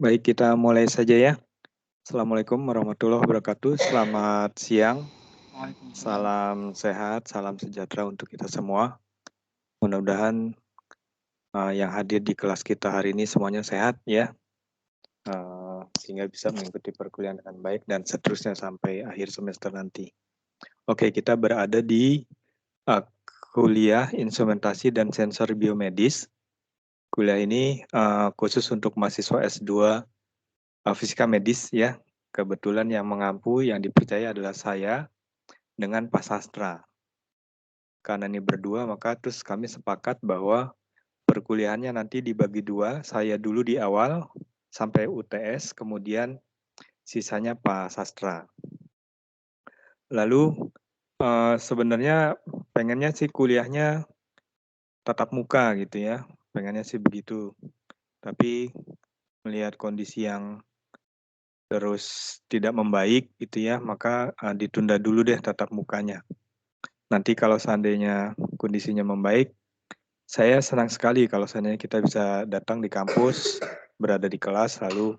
Baik, kita mulai saja ya. Assalamualaikum warahmatullahi wabarakatuh. Selamat siang. Waalaikumsalam. Salam sehat, salam sejahtera untuk kita semua. Mudah-mudahan yang hadir di kelas kita hari ini semuanya sehat ya, sehingga bisa mengikuti perkuliahan dengan baik dan seterusnya sampai akhir semester nanti. Oke, kita berada di kuliah instrumentasi dan sensor biomedis. Kuliah ini khusus untuk mahasiswa S2 fisika medis ya. Kebetulan yang mengampu, yang dipercaya adalah saya dengan Pak Sastra. Karena ini berdua, maka terus kami sepakat bahwa perkuliahannya nanti dibagi dua. Saya dulu di awal sampai UTS, kemudian sisanya Pak Sastra. Lalu sebenarnya pengennya sih kuliahnya tatap muka gitu ya. Pengennya sih begitu. Tapi melihat kondisi yang terus tidak membaik gitu ya, maka ditunda dulu deh tatap mukanya. Nanti kalau seandainya kondisinya membaik, saya senang sekali kalau seandainya kita bisa datang di kampus, berada di kelas, lalu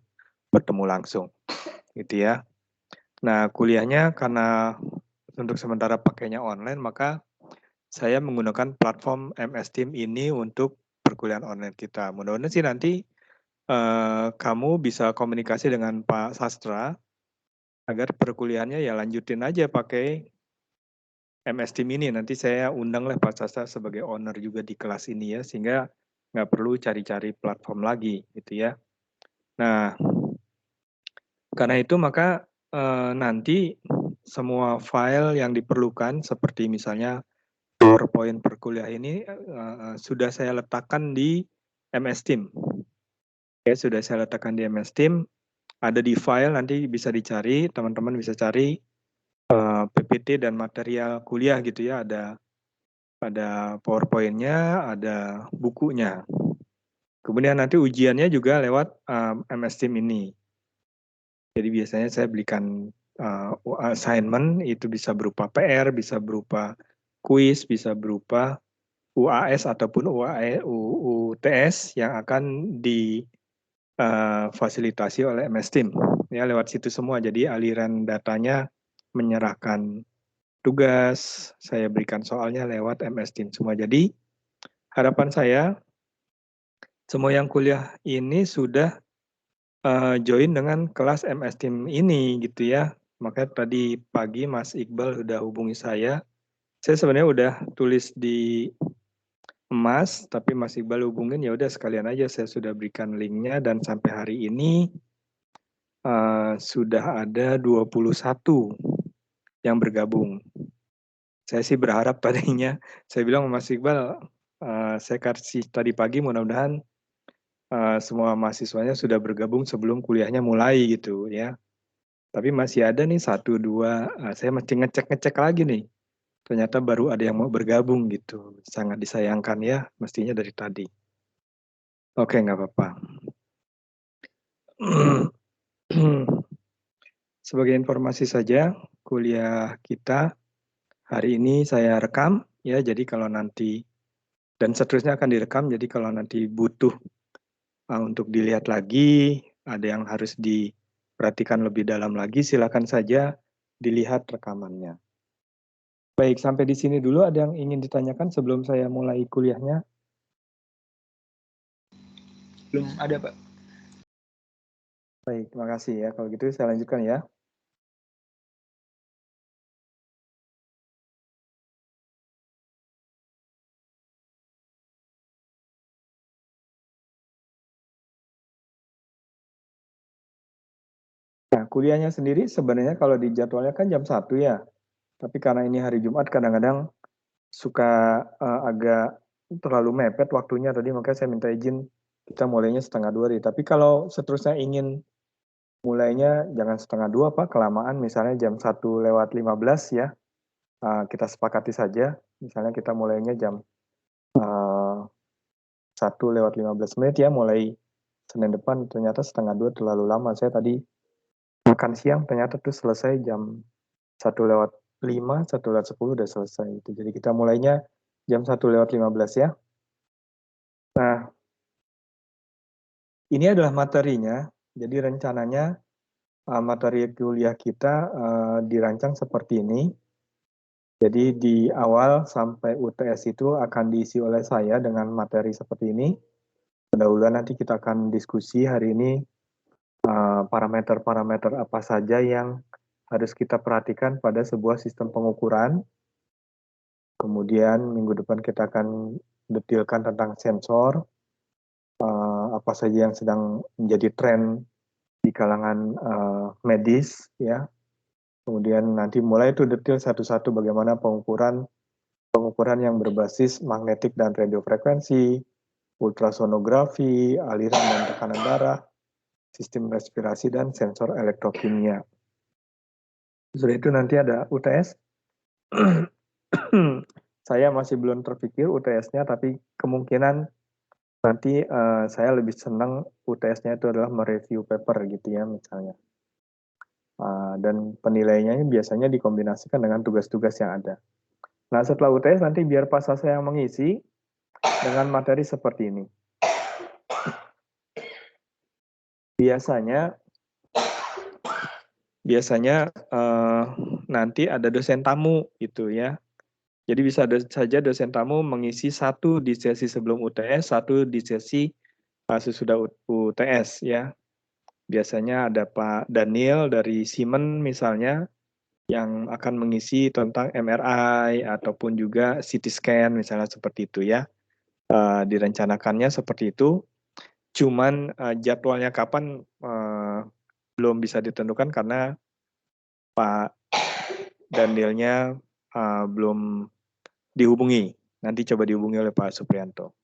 bertemu langsung, gitu ya. Nah, kuliahnya karena untuk sementara pakainya online, maka saya menggunakan platform MS Team ini untuk perkuliahan online kita. Mudah-mudahan sih nanti kamu bisa komunikasi dengan Pak Sastra, agar perkuliahannya ya lanjutin aja pakai MS Team ini. Nanti saya undanglah Pak Sastra sebagai owner juga di kelas ini ya, sehingga nggak perlu cari-cari platform lagi gitu ya. Nah, karena itu maka nanti semua file yang diperlukan seperti misalnya PowerPoint perkuliah ini sudah saya letakkan di MS Team. Ya, sudah saya letakkan di MS Team, ada di file, nanti bisa dicari, teman-teman bisa cari PPT dan material kuliah gitu ya, ada PowerPoint-nya, ada bukunya. Kemudian nanti ujiannya juga lewat MS Team ini. Jadi biasanya saya berikan assignment, itu bisa berupa PR, bisa berupa kuis, bisa berupa UAS ataupun UTS yang akan difasilitasi oleh MS Team. Ya, lewat situ semua. Jadi aliran datanya menyerahkan tugas, saya berikan soalnya lewat MS Team semua. Jadi harapan saya semua yang kuliah ini sudah join dengan kelas MS Team ini gitu ya. Makanya tadi pagi Mas Iqbal udah hubungi saya. Saya sebenarnya udah tulis di Mas, tapi Mas Iqbal hubungin, ya udah sekalian aja saya sudah berikan linknya, dan sampai hari ini sudah ada 21 yang bergabung. Saya sih berharap tadinya, saya bilang Mas Iqbal, saya kasih tadi pagi, mudah-mudahan semua mahasiswanya sudah bergabung sebelum kuliahnya mulai gitu ya. Tapi masih ada nih 1, 2, saya masih ngecek lagi nih. Ternyata baru ada yang mau bergabung gitu. Sangat disayangkan ya, mestinya dari tadi. Oke, nggak apa-apa. Sebagai informasi saja, kuliah kita hari ini saya rekam ya. Jadi kalau nanti, dan seterusnya akan direkam. Jadi kalau nanti butuh untuk dilihat lagi, ada yang harus diperhatikan lebih dalam lagi, silakan saja dilihat rekamannya. Baik, sampai di sini dulu. Ada yang ingin ditanyakan sebelum saya mulai kuliahnya? Belum ada, Pak. Baik, terima kasih ya. Kalau gitu saya lanjutkan ya. Nah, kuliahnya sendiri sebenarnya kalau di jadwalnya kan jam 1 ya. Tapi karena ini hari Jumat, kadang-kadang suka agak terlalu mepet waktunya tadi, makanya saya minta izin kita mulainya 1:30. Tapi kalau seterusnya ingin mulainya jangan 1:30 Pak, kelamaan, misalnya jam 1:15 ya. Kita sepakati saja, misalnya kita mulainya jam 1:15 ya, mulai Senin depan. Ternyata 1:30 terlalu lama. Saya tadi makan siang ternyata tuh selesai jam 1:05, 1:10 udah selesai itu. Jadi kita mulainya jam 1:15 ya. Nah, ini adalah materinya. Jadi rencananya materi kuliah kita dirancang seperti ini. Jadi di awal sampai UTS itu akan diisi oleh saya dengan materi seperti ini. Pendahuluan nanti kita akan diskusi hari ini parameter-parameter apa saja yang harus kita perhatikan pada sebuah sistem pengukuran. Kemudian minggu depan kita akan detailkan tentang sensor, apa saja yang sedang menjadi tren di kalangan medis, ya. Kemudian nanti mulai itu detail satu-satu bagaimana pengukuran yang berbasis magnetik dan radiofrekuensi, ultrasonografi, aliran dan tekanan darah, sistem respirasi, dan sensor elektrokimia. Setelah itu nanti ada UTS. Saya masih belum terpikir UTS-nya, tapi kemungkinan nanti saya lebih senang UTS-nya itu adalah mereview paper gitu ya misalnya. Dan penilaiannya biasanya dikombinasikan dengan tugas-tugas yang ada. Nah setelah UTS nanti biar pas saya yang mengisi dengan materi seperti ini. Biasanya nanti ada dosen tamu gitu ya. Jadi bisa saja dosen tamu mengisi satu di sesi sebelum UTS, satu di sesi sesudah UTS ya. Biasanya ada Pak Daniel dari Siemens misalnya yang akan mengisi tentang MRI ataupun juga CT scan misalnya seperti itu ya. Direncanakannya seperti itu. Cuman jadwalnya kapan belum bisa ditentukan karena Pak Danielnya belum dihubungi. Nanti coba dihubungi oleh Pak Suprianto.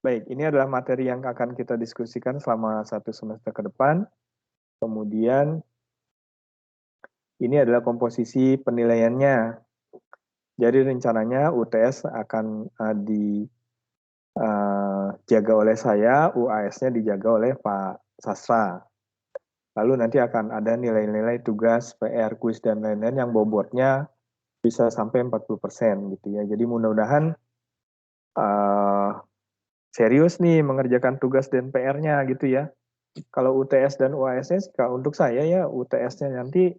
Baik, ini adalah materi yang akan kita diskusikan selama 1 semester ke depan. Kemudian ini adalah komposisi penilaiannya. Jadi rencananya UTS akan dijaga oleh saya, UAS-nya dijaga oleh Pak Sastra. Lalu nanti akan ada nilai-nilai tugas, PR, kuis, dan lain-lain yang bobotnya bisa sampai 40% gitu ya. Jadi mudah-mudahan serius nih mengerjakan tugas dan PR-nya gitu ya. Kalau UTS dan UAS-nya untuk saya ya UTS-nya nanti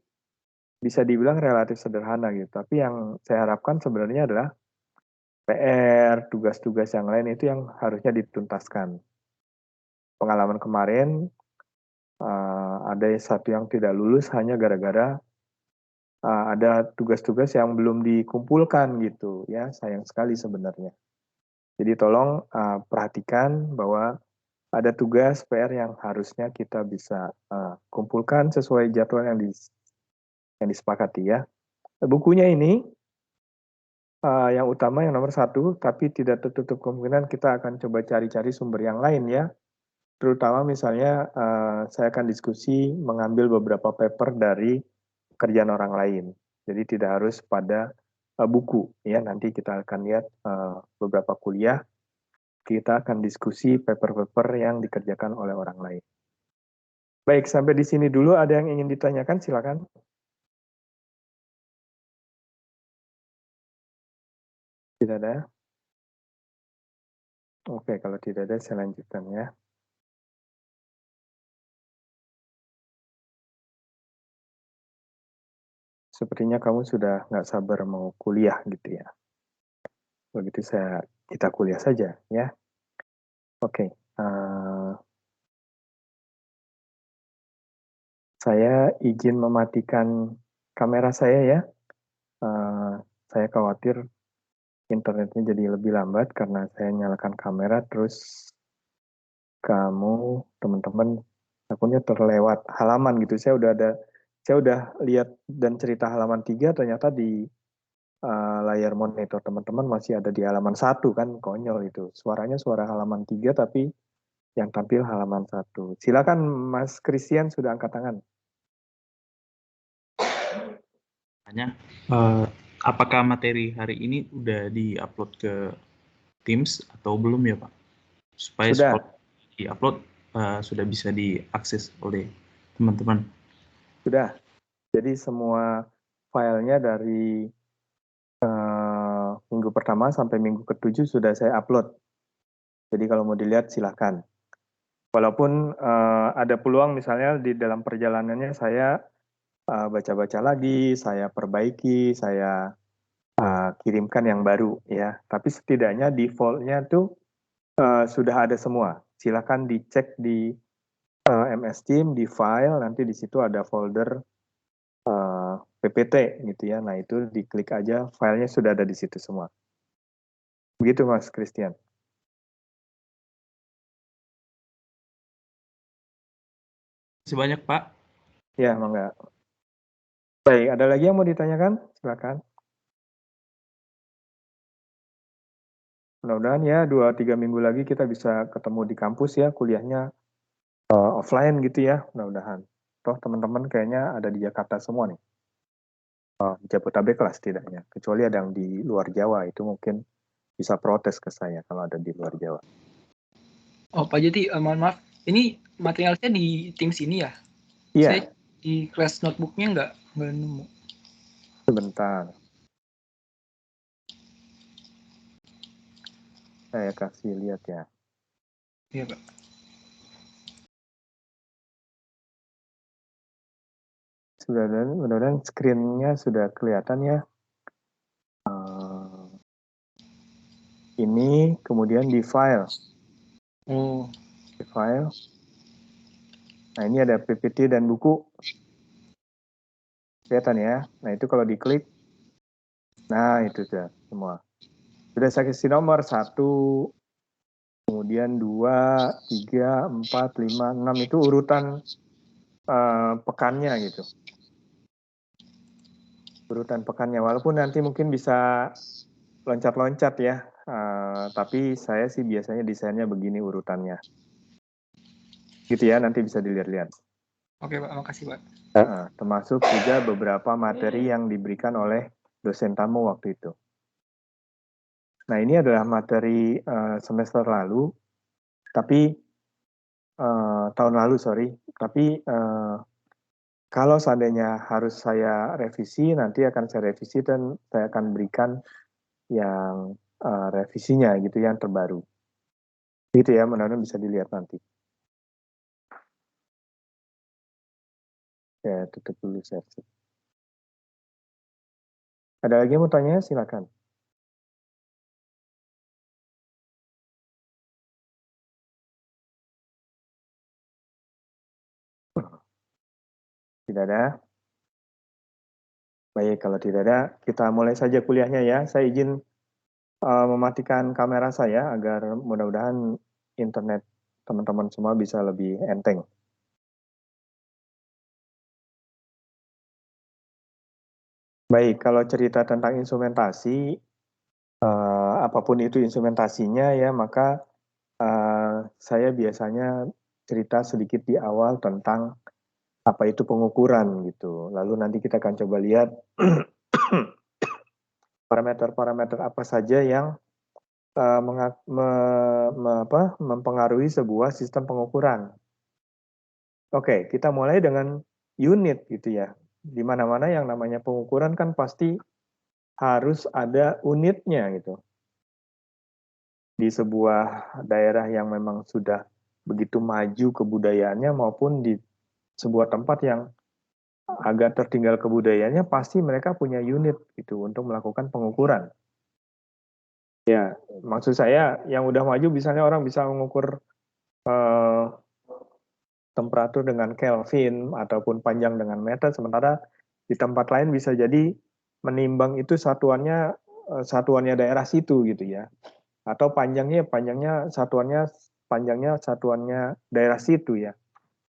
bisa dibilang relatif sederhana gitu. Tapi yang saya harapkan sebenarnya adalah PR, tugas-tugas yang lain itu yang harusnya dituntaskan. Pengalaman kemarin ada satu yang tidak lulus hanya gara-gara ada tugas-tugas yang belum dikumpulkan gitu ya. Sayang sekali sebenarnya. Jadi tolong perhatikan bahwa ada tugas PR yang harusnya kita bisa kumpulkan sesuai jadwal yang disepakati ya. Bukunya ini yang utama yang nomor 1, tapi tidak tertutup kemungkinan kita akan coba cari-cari sumber yang lain ya. Terutama misalnya saya akan diskusi mengambil beberapa paper dari pekerjaan orang lain. Jadi tidak harus pada buku ya. Nanti kita akan lihat beberapa kuliah kita akan diskusi paper-paper yang dikerjakan oleh orang lain. Baik, sampai di sini dulu. Ada yang ingin ditanyakan? Silakan. Tidak ada? Oke, kalau tidak ada saya lanjutkan ya. Sepertinya kamu sudah nggak sabar mau kuliah gitu ya. Begitu kita kuliah saja ya. Oke. Saya izin mematikan kamera saya ya. Saya khawatir internetnya jadi lebih lambat karena saya nyalakan kamera terus kamu teman-teman akunnya terlewat halaman gitu. Saya udah lihat dan cerita halaman 3 ternyata di layar monitor teman-teman masih ada di halaman 1 kan, konyol itu. Suaranya suara halaman 3 tapi yang tampil halaman 1. Silakan Mas Christian sudah angkat tangan. Apakah materi hari ini udah di-upload ke Teams atau belum ya Pak? Supaya Sudah. di-upload sudah bisa diakses oleh teman-teman. Sudah. Jadi semua filenya dari minggu pertama sampai minggu ke-7 sudah saya upload. Jadi kalau mau dilihat silakan. Walaupun ada peluang misalnya di dalam perjalanannya saya baca-baca lagi, saya perbaiki, saya kirimkan yang baru ya. Tapi setidaknya default-nya tuh sudah ada semua. Silakan dicek di MS Team, di file, nanti di situ ada folder PPT gitu ya. Nah itu diklik aja, filenya sudah ada di situ semua. Begitu Mas Christian. Sebanyak Pak. Ya, mangga. Baik, ada lagi yang mau ditanyakan? Silakan. Mudah-mudahan ya 2-3 minggu lagi kita bisa ketemu di kampus ya, kuliahnya offline gitu ya, mudah-mudahan. Toh teman-teman kayaknya ada di Jakarta semua nih. Jabodetabek lah setidaknya. Kecuali ada yang di luar Jawa, itu mungkin bisa protes ke saya kalau ada di luar Jawa. Oh Pak Jati, mohon maaf, ini materialnya di Teams ini ya? Iya. Saya di kelas notebooknya nggak nemu. Sebentar. Saya kasih lihat ya. Iya Pak. Mudah-mudahan screen-nya sudah kelihatan ya. Ini kemudian di file. Oh. Di file. Nah ini ada PPT dan buku. Kelihatan ya. Nah itu kalau diklik. Nah itu sudah semua. Sudah saya kasih nomor 1, kemudian 2, 3, 4, 5, 6 itu urutan pekannya gitu. Urutan pekannya. Walaupun nanti mungkin bisa loncat-loncat ya. Tapi saya sih biasanya desainnya begini urutannya. Gitu ya, nanti bisa dilihat-lihat. Oke Pak, makasih Pak. Termasuk juga beberapa materi yang diberikan oleh dosen tamu waktu itu. Nah ini adalah materi semester lalu, tapi tahun lalu sorry. Tapi kalau seandainya harus saya revisi, nanti akan saya revisi dan saya akan berikan yang revisinya gitu, yang terbaru. Gitu ya, mudah-mudahan bisa dilihat nanti. Saya tutup dulu sesi. Ada lagi yang mau tanya? Silakan. Tidak ada? Baik, kalau tidak ada, kita mulai saja kuliahnya ya. Saya izin mematikan kamera saya agar mudah-mudahan internet teman-teman semua bisa lebih enteng. Baik, kalau cerita tentang instrumentasi, apapun itu instrumentasinya ya, maka saya biasanya cerita sedikit di awal tentang apa itu pengukuran gitu. Lalu nanti kita akan coba lihat parameter-parameter apa saja yang mempengaruhi sebuah sistem pengukuran. Oke, kita mulai dengan unit gitu ya. Di mana-mana yang namanya pengukuran kan pasti harus ada unitnya gitu. Di sebuah daerah yang memang sudah begitu maju kebudayaannya maupun di sebuah tempat yang agak tertinggal kebudayaannya, pasti mereka punya unit gitu untuk melakukan pengukuran. Ya, maksud saya yang udah maju misalnya orang bisa mengukur temperatur dengan Kelvin ataupun panjang dengan meter, sementara di tempat lain bisa jadi menimbang itu satuannya daerah situ gitu ya, atau panjangnya satuannya daerah situ ya.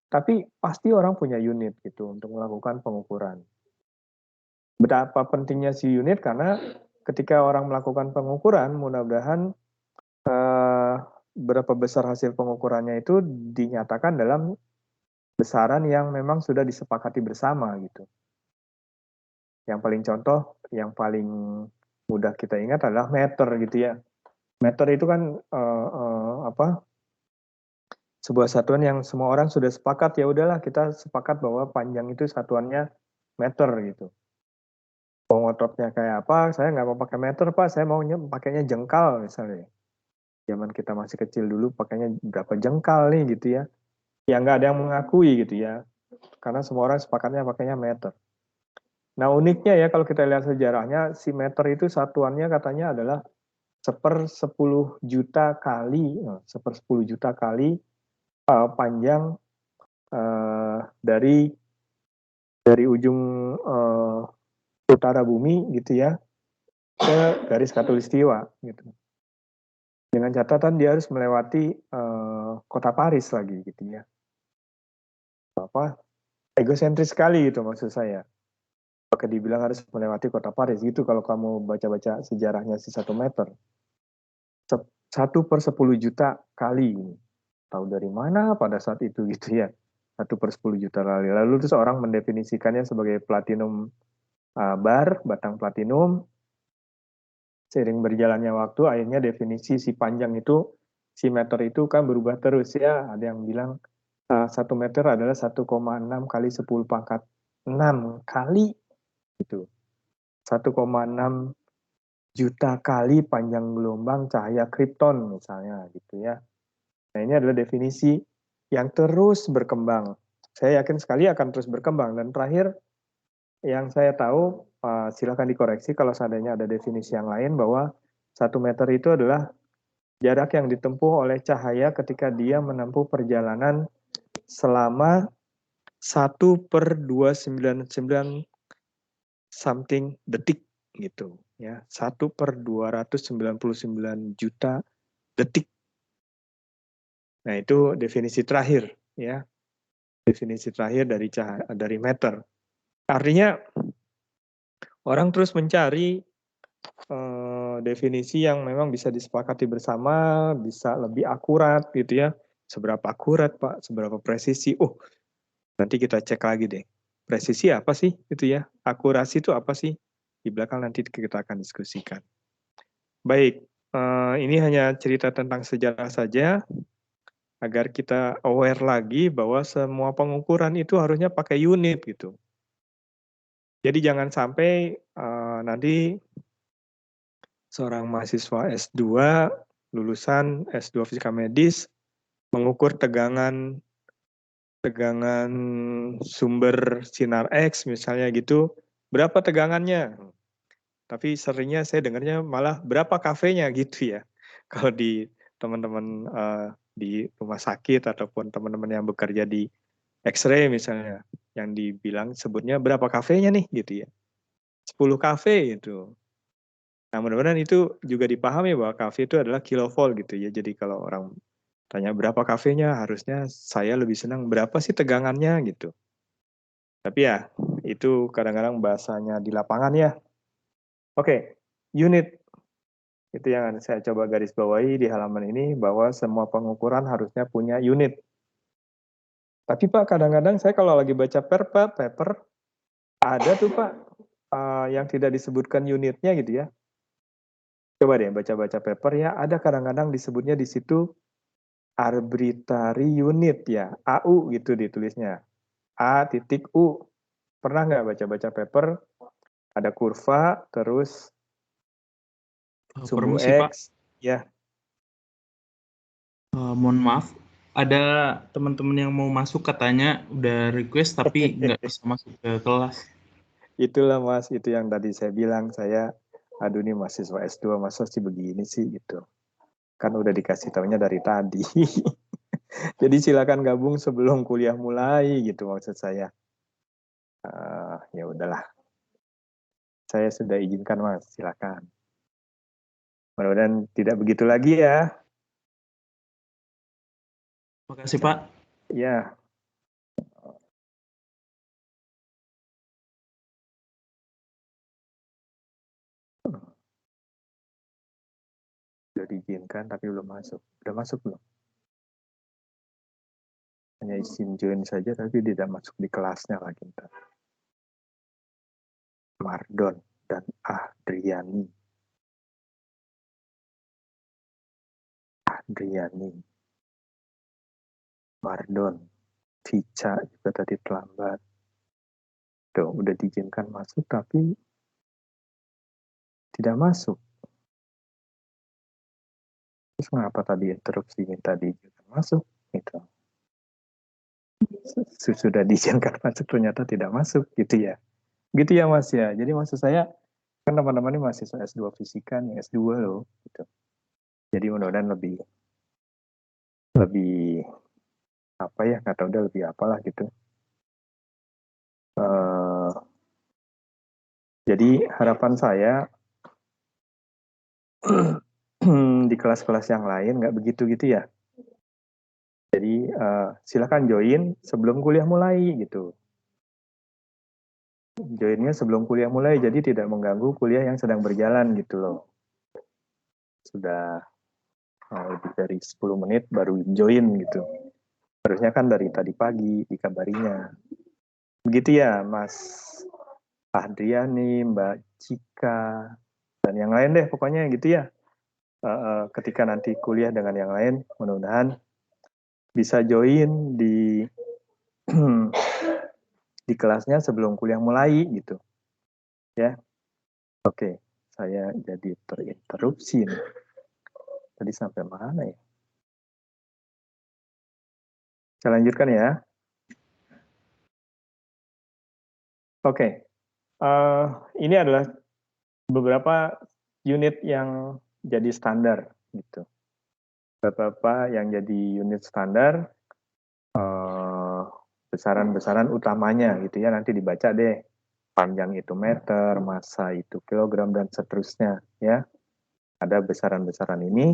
Tapi pasti orang punya unit gitu untuk melakukan pengukuran. Betapa pentingnya si unit karena ketika orang melakukan pengukuran, mudah-mudahan berapa besar hasil pengukurannya itu dinyatakan dalam besaran yang memang sudah disepakati bersama gitu. Yang paling mudah kita ingat adalah meter gitu ya. Meter itu kan sebuah satuan yang semua orang sudah sepakat, ya udahlah kita sepakat bahwa panjang itu satuannya meter gitu. Pengototnya kayak apa? Saya nggak mau pakai meter Pak, saya maunya pakainya jengkal misalnya. Zaman kita masih kecil dulu pakainya berapa jengkal nih gitu ya. Ya nggak ada yang mengakui gitu ya, karena semua orang sepakatnya pakainya meter. Nah uniknya ya kalau kita lihat sejarahnya, si meter itu satuannya katanya adalah 1/10 juta kali, 1/10 juta kali panjang dari ujung utara bumi gitu ya ke garis khatulistiwa gitu. Dengan catatan dia harus melewati kota Paris lagi gitu ya. Apa egosentris sekali gitu maksud saya. Pakai dibilang harus melewati kota Paris gitu kalau kamu baca-baca sejarahnya si 1 meter. 1/10 juta kali. Tahu dari mana pada saat itu gitu ya. 1/10 juta kali. Lalu terus orang mendefinisikannya sebagai platinum bar, batang platinum. Seiring berjalannya waktu, akhirnya definisi si panjang itu, si meter itu kan berubah terus ya. Ada yang bilang 1 meter adalah 1,6 kali 10 pangkat 6 kali gitu. 1,6 juta kali panjang gelombang cahaya kripton misalnya gitu ya. Nah ini adalah definisi yang terus berkembang. Saya yakin sekali akan terus berkembang. Dan terakhir yang saya tahu, silakan dikoreksi kalau seandainya ada definisi yang lain, bahwa 1 meter itu adalah jarak yang ditempuh oleh cahaya ketika dia menempuh perjalanan selama 1/299 something detik gitu ya. 1/299 juta detik. Nah, itu definisi terakhir ya. Definisi terakhir dari meter. Artinya orang terus mencari definisi yang memang bisa disepakati bersama, bisa lebih akurat gitu ya. Seberapa akurat Pak, seberapa presisi. Oh, nanti kita cek lagi deh. Presisi apa sih itu ya? Akurasi itu apa sih? Di belakang nanti kita akan diskusikan. Baik, ini hanya cerita tentang sejarah saja, agar kita aware lagi bahwa semua pengukuran itu harusnya pakai unit gitu. Jadi jangan sampai nanti seorang mahasiswa S2, lulusan S2 Fisika Medis, mengukur tegangan sumber sinar X misalnya gitu, berapa tegangannya? Tapi seringnya saya dengarnya malah berapa kafenya gitu ya. Kalau di teman-teman di rumah sakit ataupun teman-teman yang bekerja di X-ray misalnya, yang dibilang sebutnya berapa kafenya nih gitu ya. 10 kafe gitu. Nah mudah-mudahan itu juga dipahami bahwa kafe itu adalah kilovolt gitu ya. Jadi kalau orang tanya berapa kafenya, harusnya saya lebih senang berapa sih tegangannya gitu. Tapi ya, itu kadang-kadang bahasanya di lapangan ya. Oke, unit. Itu yang saya coba garis bawahi di halaman ini, bahwa semua pengukuran harusnya punya unit. Tapi Pak, kadang-kadang saya kalau lagi baca paper, ada tuh Pak, yang tidak disebutkan unitnya gitu ya. Coba deh baca-baca paper ya, ada kadang-kadang disebutnya di situ arbitrary unit ya, AU gitu ditulisnya. A.U. Pernah nggak baca-baca paper, ada kurva, terus sumbu Permisi Pak, X, ya. mohon maaf, ada teman-teman yang mau masuk katanya udah request tapi nggak bisa masuk ke kelas. Itulah Mas, itu yang tadi saya bilang, saya, aduh nih mahasiswa S2, masa sih begini sih gitu. Kan udah dikasih taunya dari tadi. Jadi silakan gabung sebelum kuliah mulai gitu maksud saya. Ya udahlah, saya sudah izinkan Mas, silakan. Mudah-mudahan tidak begitu lagi ya. Makasih Pak. Ya, sudah diizinkan tapi belum masuk. Udah masuk belum? Hanya izin join saja tapi tidak masuk di kelasnya lagi. Mardon dan Adriani. Mardon, Cica juga tadi terlambat. Tuh, udah diizinkan masuk tapi tidak masuk. Terus mengapa tadi interupsi minta diizinkan masuk? Gitu. sudah diizinkan masuk ternyata tidak masuk gitu ya. Gitu ya Mas ya. Jadi maksud saya kan teman-teman ini mahasiswa S2 fisika nih, S2 loh gitu. Jadi mudah-mudahan lebih apa ya, nggak tahu udah lebih apalah gitu. Jadi harapan saya di kelas-kelas yang lain nggak begitu gitu ya. Jadi silakan join sebelum kuliah mulai gitu. Joinnya sebelum kuliah mulai, jadi tidak mengganggu kuliah yang sedang berjalan gitu loh. Sudah lebih dari 10 menit baru join gitu. Harusnya kan dari tadi pagi dikabarinya. Begitu ya Mas Adriani, Mbak Cika, dan yang lain deh pokoknya gitu ya. Ketika nanti kuliah dengan yang lain, mudah-mudahan bisa join di di kelasnya sebelum kuliah mulai gitu ya. Oke, saya jadi terinterupsi nih. Tadi sampai mana ya? Saya lanjutkan ya. Oke, ini adalah beberapa unit yang jadi standar gitu. Beberapa yang jadi unit standar, besaran-besaran utamanya gitu ya, nanti dibaca deh. Panjang itu meter, massa itu kilogram, dan seterusnya ya. Ada besaran-besaran ini,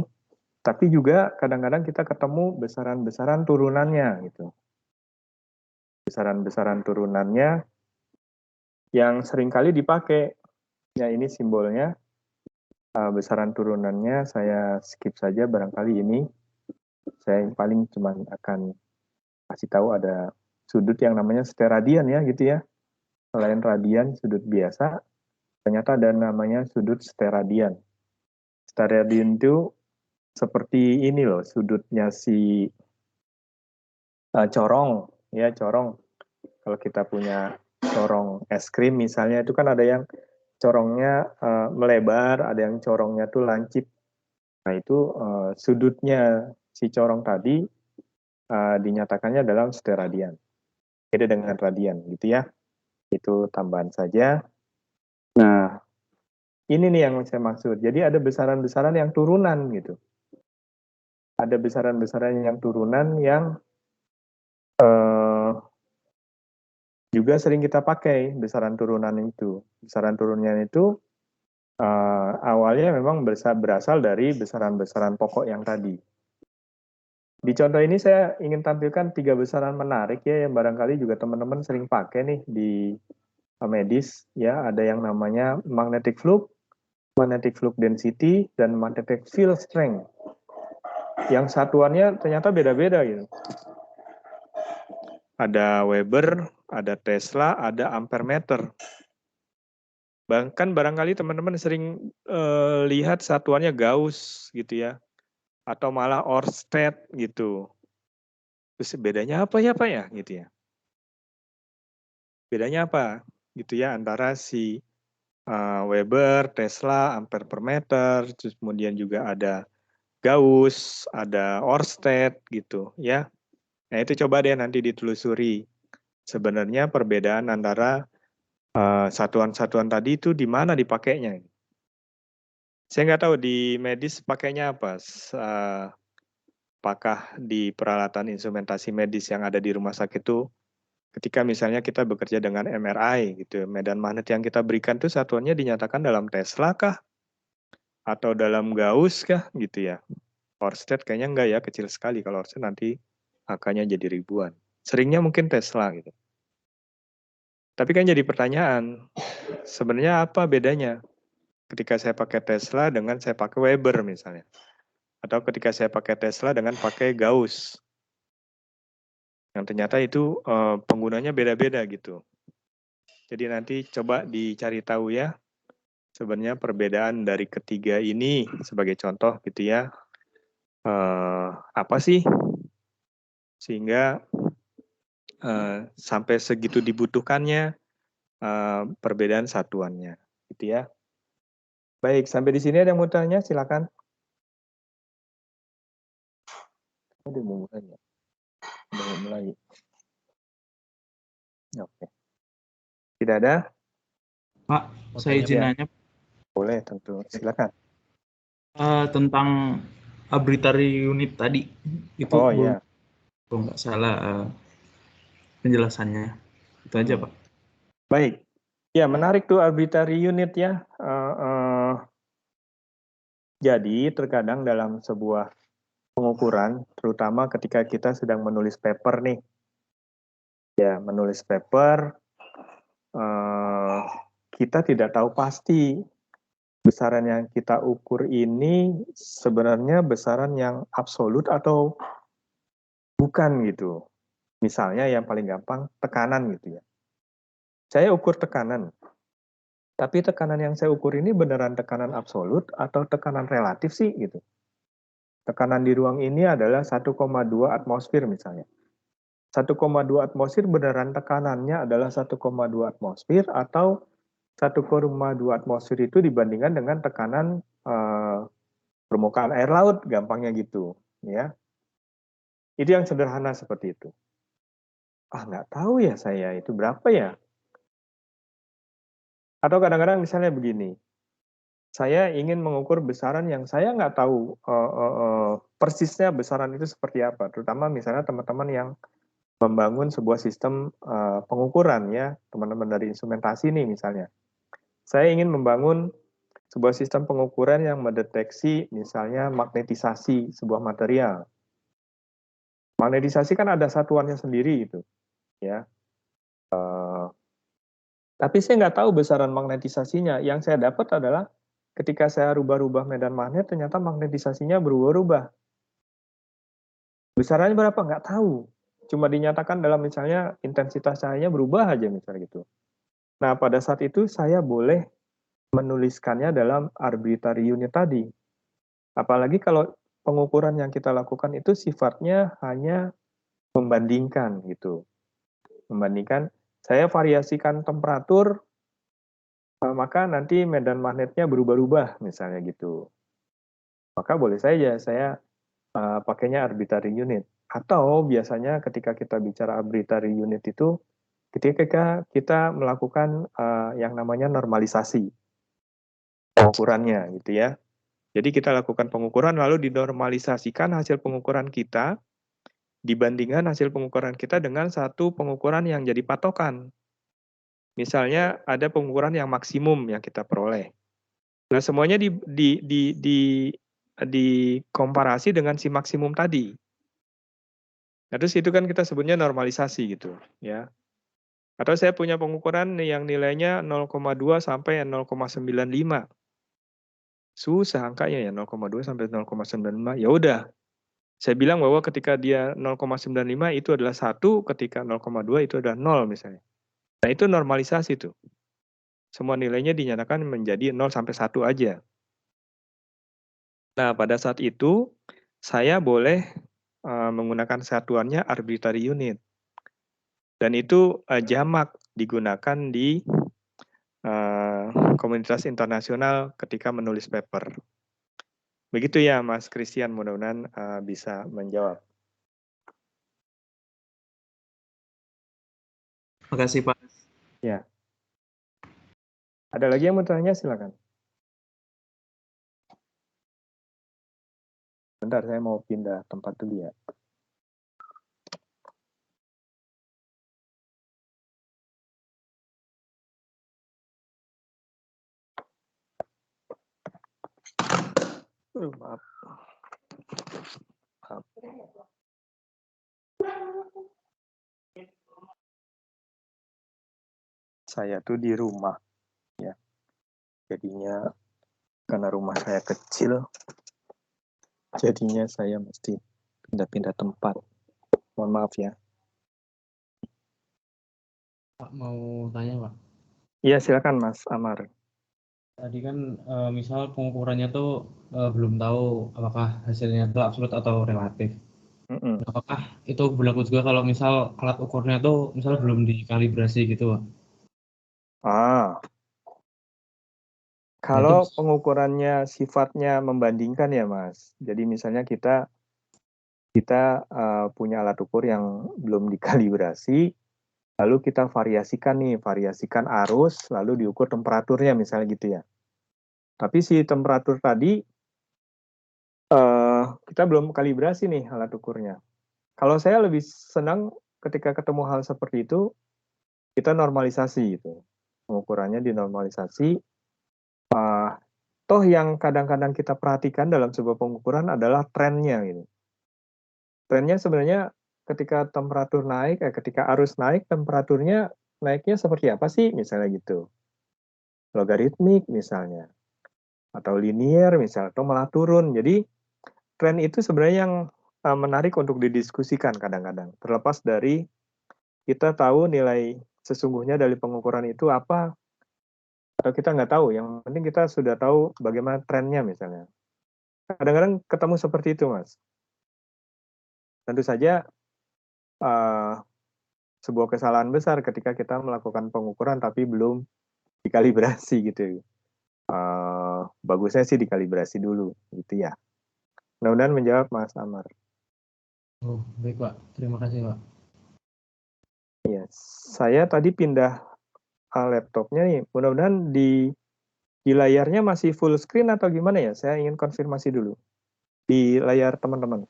tapi juga kadang-kadang kita ketemu besaran-besaran turunannya gitu. Besaran-besaran turunannya yang seringkali dipakai. Ya ini simbolnya, besaran turunannya saya skip saja barangkali ini. Saya yang paling cuma akan kasih tahu ada sudut yang namanya steradian ya gitu ya. Selain radian, sudut biasa, ternyata ada namanya sudut steradian. Steradian itu seperti ini loh, sudutnya si corong, ya corong. Kalau kita punya corong es krim misalnya, itu kan ada yang corongnya melebar, ada yang corongnya tuh lancip. Nah itu sudutnya si corong tadi dinyatakannya dalam steradian. Beda dengan radian gitu ya. Itu tambahan saja. Nah, ini nih yang saya maksud. Jadi ada besaran-besaran yang turunan gitu. Ada besaran-besaran yang turunan yang juga sering kita pakai besaran turunan itu. Besaran turunan itu awalnya memang berasal dari besaran-besaran pokok yang tadi. Di contoh ini saya ingin tampilkan 3 besaran menarik ya yang barangkali juga teman-teman sering pakai nih di medis ya. Ada yang namanya magnetic flux density, dan magnetic field strength. Yang satuannya ternyata beda-beda gitu. Ada Weber, ada Tesla, ada ampere meter. Bahkan barangkali teman-teman sering lihat satuannya Gauss gitu ya, atau malah Oersted gitu. Terus bedanya apa ya Pak ya gitu ya? Bedanya apa gitu ya antara si Weber, Tesla, ampere per meter, terus kemudian juga ada Gauss, ada Oersted gitu ya. Nah itu coba deh nanti ditelusuri. Sebenarnya perbedaan antara satuan-satuan tadi itu di mana dipakainya. Saya nggak tahu di medis pakainya apa. Apakah di peralatan instrumentasi medis yang ada di rumah sakit itu, ketika misalnya kita bekerja dengan MRI gitu, medan magnet yang kita berikan itu satuannya dinyatakan dalam Tesla kah? Atau dalam Gauss kah? Gitu ya. Oersted kayaknya enggak ya, kecil sekali. Kalau Oersted nanti angkanya jadi ribuan. Seringnya mungkin Tesla gitu. Tapi kan jadi pertanyaan, sebenarnya apa bedanya ketika saya pakai Tesla dengan saya pakai Weber misalnya? Atau ketika saya pakai Tesla dengan pakai Gauss? Yang ternyata itu penggunanya beda-beda gitu. Jadi nanti coba dicari tahu ya, sebenarnya perbedaan dari ketiga ini sebagai contoh gitu ya, apa sih sehingga sampai segitu dibutuhkannya perbedaan satuannya, gitu ya. Baik, sampai di sini ada yang mau tanya, silakan. Udah mau mulai ya? Udah mau mulai. Oke. Tidak ada? Pak, saya izin ya. nanya Boleh tentu. Silakan. tentang arbitrary unit tadi. Itu Oh iya. kalau nggak salah penjelasannya. Itu aja, Pak. Baik. Ya, menarik tuh arbitrary unit ya. Jadi terkadang dalam sebuah pengukuran, terutama ketika kita sedang menulis paper nih. Ya, menulis paper, kita tidak tahu pasti besaran yang kita ukur ini sebenarnya besaran yang absolut atau bukan gitu. Misalnya yang paling gampang, tekanan gitu ya. Saya ukur tekanan, tapi tekanan yang saya ukur ini beneran tekanan absolut atau tekanan relatif sih gitu. Tekanan di ruang ini adalah 1,2 atmosfer misalnya. 1,2 atmosfer beneran tekanannya adalah 1,2 atmosfer atau 1,2 atmosfer itu dibandingkan dengan tekanan permukaan air laut, gampangnya gitu, ya. Itu yang sederhana seperti itu. Nggak tahu ya saya itu berapa ya? Atau kadang-kadang misalnya begini, saya ingin mengukur besaran yang saya nggak tahu persisnya besaran itu seperti apa. Terutama misalnya teman-teman yang membangun sebuah sistem pengukuran ya, teman-teman dari instrumentasi nih misalnya. Saya ingin membangun sebuah sistem pengukuran yang mendeteksi misalnya magnetisasi sebuah material. Magnetisasi kan ada satuannya sendiri itu, ya. Tapi saya nggak tahu besaran magnetisasinya. Yang saya dapat adalah ketika saya rubah-rubah medan magnet, ternyata magnetisasinya berubah-ubah. Besarannya berapa? Nggak tahu. Cuma dinyatakan dalam misalnya intensitas cahayanya berubah aja misalnya gitu. Nah, pada saat itu saya boleh menuliskannya dalam arbitrary unit tadi. Apalagi kalau pengukuran yang kita lakukan itu sifatnya hanya membandingkan gitu. Membandingkan, saya variasikan temperatur, maka nanti medan magnetnya berubah-ubah misalnya gitu. Maka boleh saja saya pakainya arbitrary unit. Atau biasanya ketika kita bicara arbitrary unit itu ketika kita melakukan yang namanya normalisasi pengukurannya gitu ya. Jadi kita lakukan pengukuran lalu dinormalisasikan hasil pengukuran kita dibandingkan hasil pengukuran kita dengan satu pengukuran yang jadi patokan. Misalnya ada pengukuran yang maksimum yang kita peroleh. Nah, semuanya dikomparasi dengan si maksimum tadi. Nah, terus itu kan kita sebutnya normalisasi gitu, ya. Atau saya punya pengukuran yang nilainya 0,2 sampai 0,95. Susah angkanya ya 0,2 sampai 0,95. Ya udah. Saya bilang bahwa ketika dia 0,95 itu adalah 1, ketika 0,2 itu adalah 0 misalnya. Nah, itu normalisasi tuh. Semua nilainya dinyatakan menjadi 0 sampai 1 aja. Nah, pada saat itu saya boleh menggunakan satuannya arbitrary unit. Dan itu jamak digunakan di komunitas internasional ketika menulis paper. Begitu ya, Mas Christian, mudah-mudahan bisa menjawab. Terima kasih, Pak. Ya. Ada lagi yang mau tanya? Silakan. Bentar, saya mau pindah tempat dulu ya. Maaf. Maaf. Saya tuh di rumah, ya. Jadinya karena rumah saya kecil, jadinya saya mesti pindah-pindah tempat. Mohon maaf ya. Pak mau tanya, Pak. Iya, silakan Mas Amar. Tadi kan misal pengukurannya tuh belum tahu apakah hasilnya itu absolut atau relatif. Apakah itu berlaku juga kalau misal alat ukurnya tuh misal belum dikalibrasi gitu, Pak? Kalau pengukurannya sifatnya membandingkan ya Mas. Jadi misalnya kita punya alat ukur yang belum dikalibrasi, lalu kita variasikan arus, lalu diukur temperaturnya misalnya gitu ya. Tapi si temperatur tadi, kita belum kalibrasi nih alat ukurnya. Kalau saya lebih senang ketika ketemu hal seperti itu, kita normalisasi gitu. Pengukurannya dinormalisasi. Toh yang kadang-kadang kita perhatikan dalam sebuah pengukuran adalah trennya gitu. Trennya sebenarnya ketika temperatur naik, ketika arus naik, temperaturnya naiknya seperti apa sih misalnya gitu. Logaritmik misalnya. Atau linear misalnya, atau malah turun. Jadi tren itu sebenarnya yang menarik untuk didiskusikan kadang-kadang. Terlepas dari kita tahu nilai sesungguhnya dari pengukuran itu apa, atau kita nggak tahu. Yang penting kita sudah tahu bagaimana trennya misalnya. Kadang-kadang ketemu seperti itu, Mas. Tentu saja sebuah kesalahan besar ketika kita melakukan pengukuran tapi belum dikalibrasi gitu. Bagusnya sih dikalibrasi dulu gitu ya. Mudah-mudahan menjawab Mas Amar. Oh, baik Pak. Terima kasih Pak. Ya, saya tadi pindah laptopnya nih. Mudah-mudahan di layarnya masih full screen atau gimana ya? Saya ingin konfirmasi dulu. Di layar teman-teman.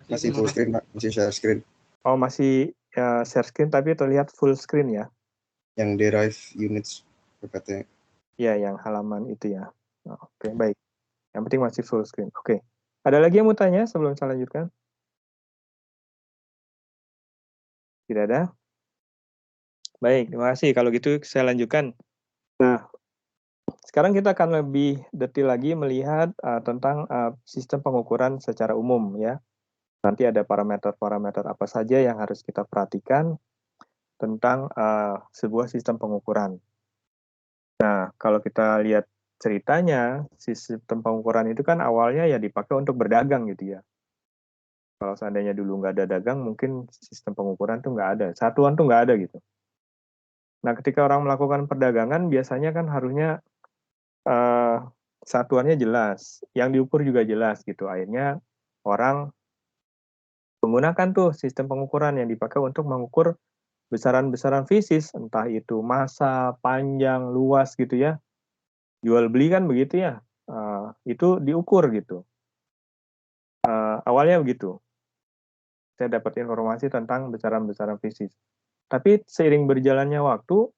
Masih full screen, Pak. Masih share screen. Oh, masih share screen tapi terlihat full screen ya? Yang derive units PPT. Ya, yang halaman itu ya. Oke, baik. Yang penting masih full screen. Oke. Ada lagi yang mau tanya sebelum saya lanjutkan? Tidak ada? Baik, terima kasih. Kalau gitu saya lanjutkan. Nah, sekarang kita akan lebih detail lagi melihat tentang sistem pengukuran secara umum ya. Nanti ada parameter-parameter apa saja yang harus kita perhatikan tentang sebuah sistem pengukuran. Nah, kalau kita lihat ceritanya, sistem pengukuran itu kan awalnya ya dipakai untuk berdagang gitu ya. Kalau seandainya dulu nggak ada dagang, mungkin sistem pengukuran tuh nggak ada. Satuan tuh nggak ada gitu. Nah, ketika orang melakukan perdagangan, biasanya kan harusnya satuannya jelas, yang diukur juga jelas gitu. Akhirnya orang menggunakan tuh sistem pengukuran yang dipakai untuk mengukur besaran-besaran fisis, entah itu massa, panjang, luas gitu ya. Jual beli kan begitu ya, itu diukur gitu. Awalnya begitu. Saya dapat informasi tentang besaran-besaran fisis. Tapi seiring berjalannya waktu,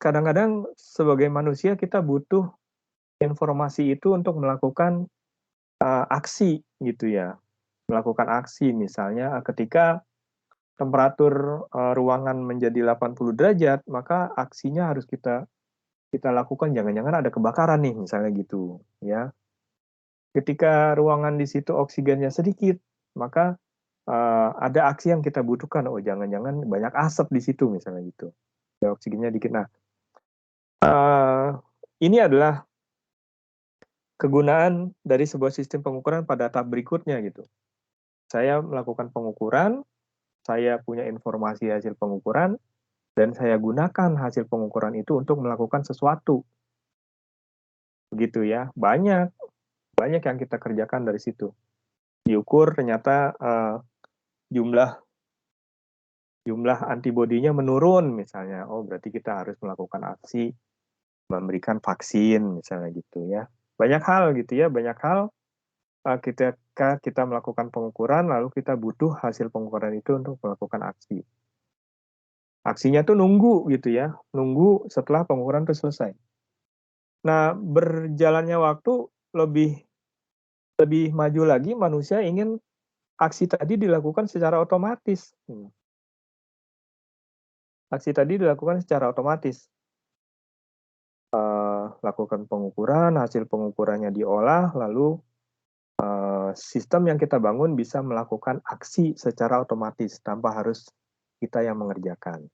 kadang-kadang sebagai manusia kita butuh informasi itu untuk melakukan aksi gitu ya. Melakukan aksi misalnya ketika temperatur ruangan menjadi 80 derajat, maka aksinya harus kita lakukan, jangan-jangan ada kebakaran nih misalnya gitu ya. Ketika ruangan di situ oksigennya sedikit, maka ada aksi yang kita butuhkan. Oh, jangan-jangan banyak asap di situ misalnya gitu. Ya, oksigennya dikit. Nah, ini adalah kegunaan dari sebuah sistem pengukuran pada tahap berikutnya gitu. Saya melakukan pengukuran, saya punya informasi hasil pengukuran, dan saya gunakan hasil pengukuran itu untuk melakukan sesuatu. Begitu ya, banyak yang kita kerjakan dari situ. Diukur ternyata jumlah antibodinya menurun misalnya. Oh, berarti kita harus melakukan aksi memberikan vaksin misalnya gitu ya. Banyak hal gitu ya, banyak hal ketika kita melakukan pengukuran lalu kita butuh hasil pengukuran itu untuk melakukan aksi. Aksinya tuh nunggu gitu ya, nunggu setelah pengukuran itu selesai. Nah, berjalannya waktu lebih maju lagi, manusia ingin aksi tadi dilakukan secara otomatis. Aksi tadi dilakukan secara otomatis. Lakukan pengukuran, hasil pengukurannya diolah, lalu sistem yang kita bangun bisa melakukan aksi secara otomatis tanpa harus kita yang mengerjakan.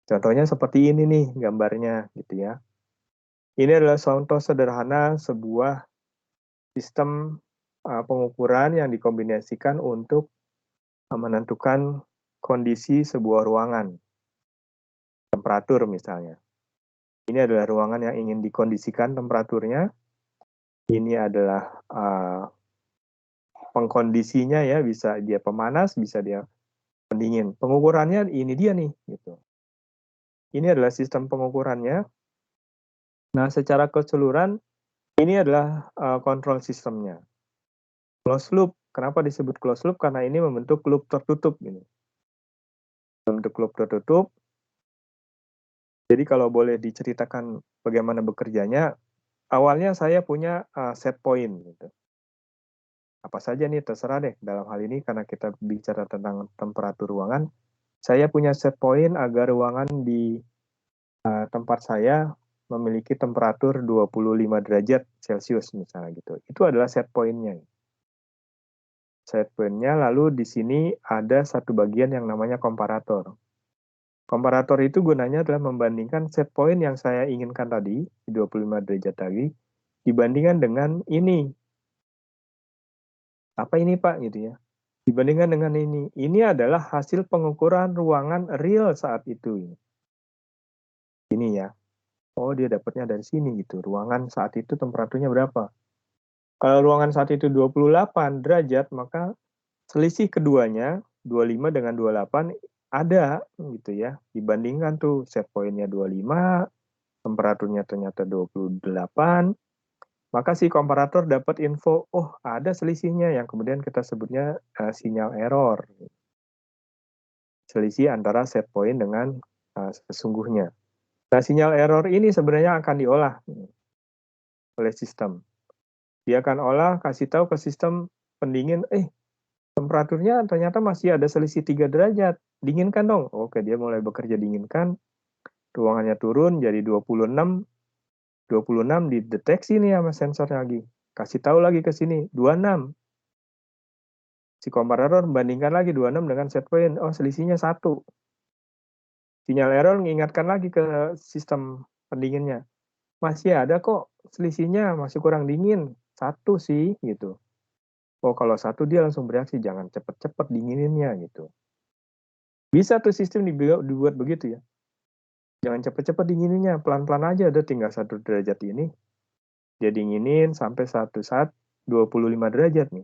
Contohnya seperti ini nih gambarnya gitu ya. Ini adalah contoh sederhana sebuah sistem pengukuran yang dikombinasikan untuk menentukan kondisi sebuah ruangan. Temperatur misalnya. Ini adalah ruangan yang ingin dikondisikan temperaturnya. Ini adalah pengkondisinya ya, bisa dia pemanas, bisa dia pendingin. Pengukurannya ini dia nih, gitu. Ini adalah sistem pengukurannya. Nah, secara keseluruhan ini adalah kontrol sistemnya. Closed loop. Kenapa disebut closed loop? Karena ini membentuk loop tertutup ini. Bentuk loop tertutup. Jadi kalau boleh diceritakan bagaimana bekerjanya, awalnya saya punya set point gitu. Apa saja nih terserah deh dalam hal ini karena kita bicara tentang temperatur ruangan. Saya punya set point agar ruangan di tempat saya memiliki temperatur 25 derajat Celcius misalnya gitu. Itu adalah set point-nya. Set point-nya lalu di sini ada satu bagian yang namanya komparator. Komparator itu gunanya adalah membandingkan set point yang saya inginkan tadi, di 25 derajat tadi, dibandingkan dengan ini. Apa ini Pak? Gitu ya. Dibandingkan dengan ini. Ini adalah hasil pengukuran ruangan real saat itu. Ini ya. Oh, dia dapatnya dari sini gitu. Ruangan saat itu temperaturnya berapa? Kalau ruangan saat itu 28 derajat, maka selisih keduanya 25 dengan 28 ada gitu ya. Dibandingkan tuh set point-nya 25, temperaturnya ternyata 28, maka si komparator dapat info, oh ada selisihnya yang kemudian kita sebutnya sinyal error. Selisih antara set point dengan sesungguhnya. Nah, sinyal error ini sebenarnya akan diolah oleh sistem. Dia akan olah, kasih tahu ke sistem pendingin, temperaturnya ternyata masih ada selisih 3 derajat. Dinginkan dong. Oke, dia mulai bekerja dinginkan. Ruangannya turun jadi 26. 26 dideteksi nih sama sensor lagi. Kasih tahu lagi ke sini, 26. Si komparator membandingkan lagi 26 dengan set point. Oh, selisihnya 1. Sinyal error mengingatkan lagi ke sistem pendinginnya. Masih ada kok selisihnya, masih kurang dingin. 1 sih, gitu. Oh, kalau 1 dia langsung bereaksi, jangan cepet-cepet dingininnya, gitu. Bisa tuh sistem dibuat begitu ya. Jangan cepet-cepet dingininnya, pelan-pelan aja, ada tinggal 1 derajat ini. Dia dinginin sampai satu saat 25 derajat nih.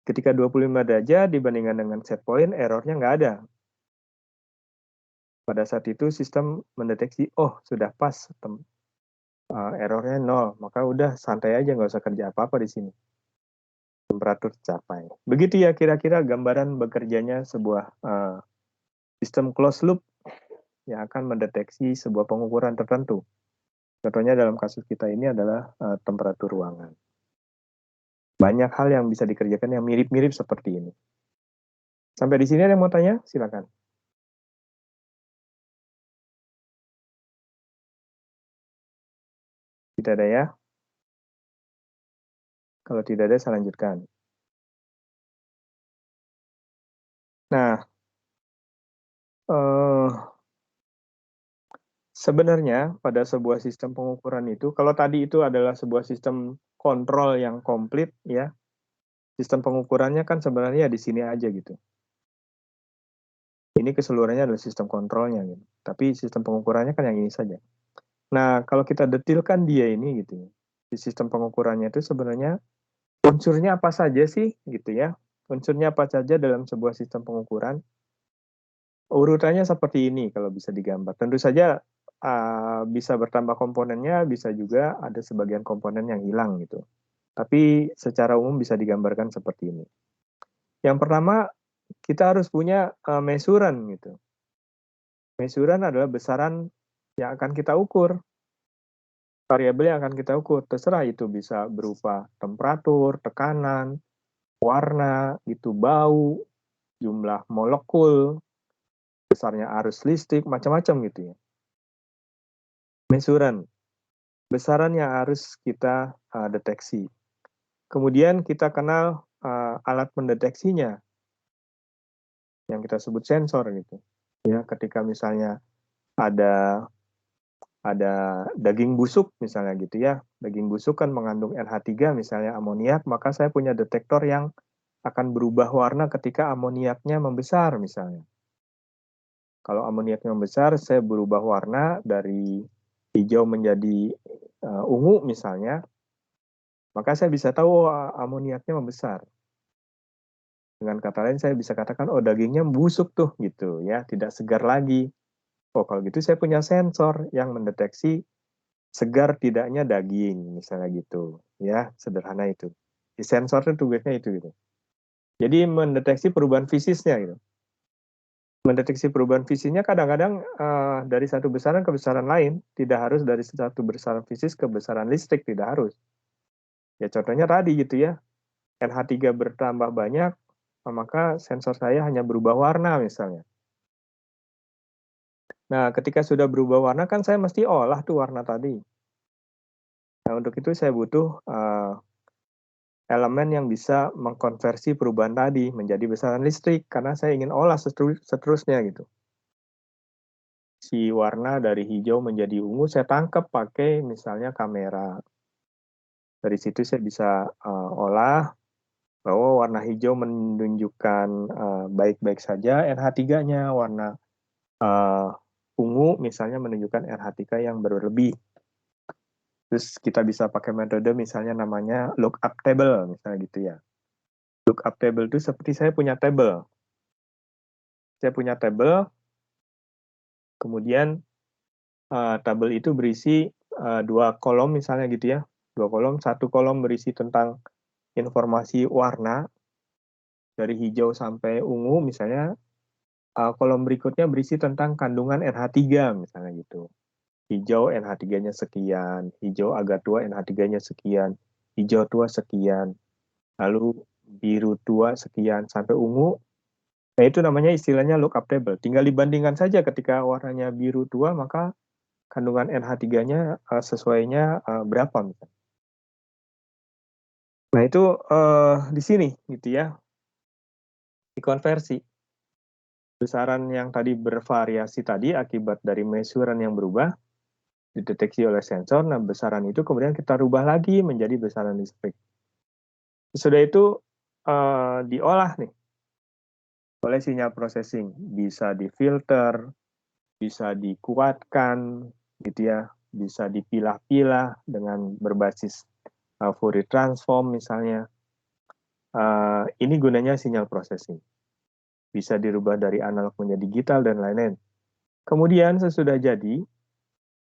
Ketika 25 derajat dibandingkan dengan set point, errornya nggak ada. Pada saat itu sistem mendeteksi, oh sudah pas, errornya 0, maka udah santai aja, nggak usah kerja apa-apa di sini. Temperatur tercapai. Begitu ya kira-kira gambaran bekerjanya sebuah sistem closed loop yang akan mendeteksi sebuah pengukuran tertentu. Contohnya dalam kasus kita ini adalah temperatur ruangan. Banyak hal yang bisa dikerjakan yang mirip-mirip seperti ini. Sampai di sini ada yang mau tanya? Silakan. Tidak ada ya? Kalau tidak ada, saya lanjutkan. Nah, sebenarnya pada sebuah sistem pengukuran itu, kalau tadi itu adalah sebuah sistem kontrol yang komplit, ya, sistem pengukurannya kan sebenarnya di sini aja gitu. Ini keseluruhannya adalah sistem kontrolnya, gitu. Tapi sistem pengukurannya kan yang ini saja. Nah, kalau kita detilkan dia ini gitu, di sistem pengukurannya itu sebenarnya unsurnya apa saja sih, gitu ya? Unsurnya apa saja dalam sebuah sistem pengukuran? Urutannya seperti ini kalau bisa digambar. Tentu saja bisa bertambah komponennya, bisa juga ada sebagian komponen yang hilang gitu. Tapi secara umum bisa digambarkan seperti ini. Yang pertama, kita harus punya measuran gitu. Measuran adalah besaran yang akan kita ukur. Variabel yang akan kita ukur, terserah itu bisa berupa temperatur, tekanan, warna, itu bau, jumlah molekul, besarnya arus listrik, macam-macam gitu ya. Measuran, besaran yang harus kita deteksi. Kemudian kita kenal alat mendeteksinya, yang kita sebut sensor gitu. Ya, ketika misalnya ada daging busuk misalnya gitu ya, daging busuk kan mengandung NH3 misalnya amoniak, maka saya punya detektor yang akan berubah warna ketika amoniaknya membesar misalnya. Kalau amoniaknya membesar, saya berubah warna dari hijau menjadi ungu misalnya, maka saya bisa tahu amoniaknya membesar. Dengan kata lain saya bisa katakan, oh dagingnya busuk tuh gitu ya, tidak segar lagi. Oh kalau gitu saya punya sensor yang mendeteksi segar tidaknya daging, misalnya gitu ya, sederhana itu. Di sensor itu tugasnya itu gitu. Jadi mendeteksi perubahan fisisnya gitu. Mendeteksi perubahan fisiknya kadang-kadang dari satu besaran ke besaran lain, tidak harus dari satu besaran fisis ke besaran listrik, tidak harus. Ya contohnya tadi gitu ya, NH3 bertambah banyak, maka sensor saya hanya berubah warna misalnya. Nah, ketika sudah berubah warna kan saya mesti olah tuh warna tadi. Nah, untuk itu saya butuh elemen yang bisa mengkonversi perubahan tadi menjadi besaran listrik, karena saya ingin olah seterusnya gitu. Si warna dari hijau menjadi ungu saya tangkap pakai misalnya kamera. Dari situ saya bisa olah bahwa warna hijau menunjukkan baik-baik saja NH3-nya, warna ungu misalnya menunjukkan NH3 yang berlebih. Terus kita bisa pakai metode misalnya namanya lookup table, misalnya gitu ya. Lookup table itu seperti saya punya table. Saya punya table, kemudian tabel itu berisi 2 kolom misalnya gitu ya. 2 kolom, 1 kolom berisi tentang informasi warna, dari hijau sampai ungu misalnya, kolom berikutnya berisi tentang kandungan NH3 misalnya gitu. Hijau NH3-nya sekian, hijau agak tua NH3-nya sekian, hijau tua sekian, lalu biru tua sekian, sampai ungu. Nah itu namanya istilahnya lookup table. Tinggal dibandingkan saja ketika warnanya biru tua, maka kandungan NH3-nya sesuainya berapa misalnya. Nah itu di sini gitu ya, dikonversi. Besaran yang tadi bervariasi tadi akibat dari measuran yang berubah, dideteksi oleh sensor, nah besaran itu kemudian kita rubah lagi menjadi besaran listrik. Sudah itu diolah nih oleh sinyal processing, bisa difilter, bisa dikuatkan, gitu ya, bisa dipilah-pilah dengan berbasis Fourier transform misalnya. Ini gunanya sinyal processing. Bisa dirubah dari analog menjadi digital dan lain-lain. Kemudian sesudah jadi,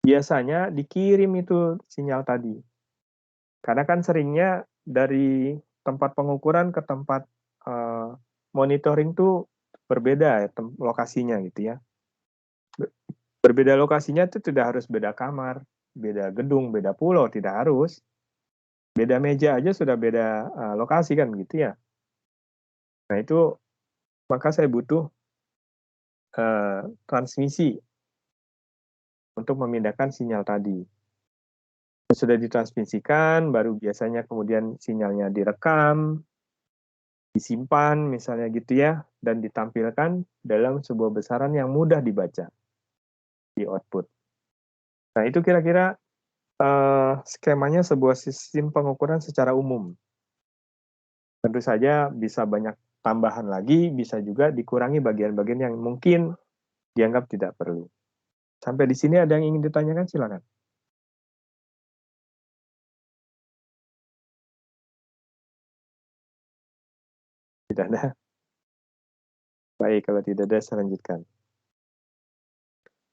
biasanya dikirim itu sinyal tadi. Karena kan seringnya dari tempat pengukuran ke tempat monitoring tuh berbeda ya, lokasinya gitu ya. Berbeda lokasinya itu tidak harus beda kamar, beda gedung, beda pulau, tidak harus. Beda meja aja sudah beda lokasi kan gitu ya. Nah itu maka saya butuh transmisi untuk memindahkan sinyal tadi. Sudah ditransmisikan, baru biasanya kemudian sinyalnya direkam, disimpan misalnya gitu ya, dan ditampilkan dalam sebuah besaran yang mudah dibaca di output. Nah itu kira-kira skemanya sebuah sistem pengukuran secara umum. Tentu saja bisa banyak tambahan lagi, bisa juga dikurangi bagian-bagian yang mungkin dianggap tidak perlu. Sampai di sini ada yang ingin ditanyakan, silakan. Tidak ada? Baik, kalau tidak ada, saya lanjutkan.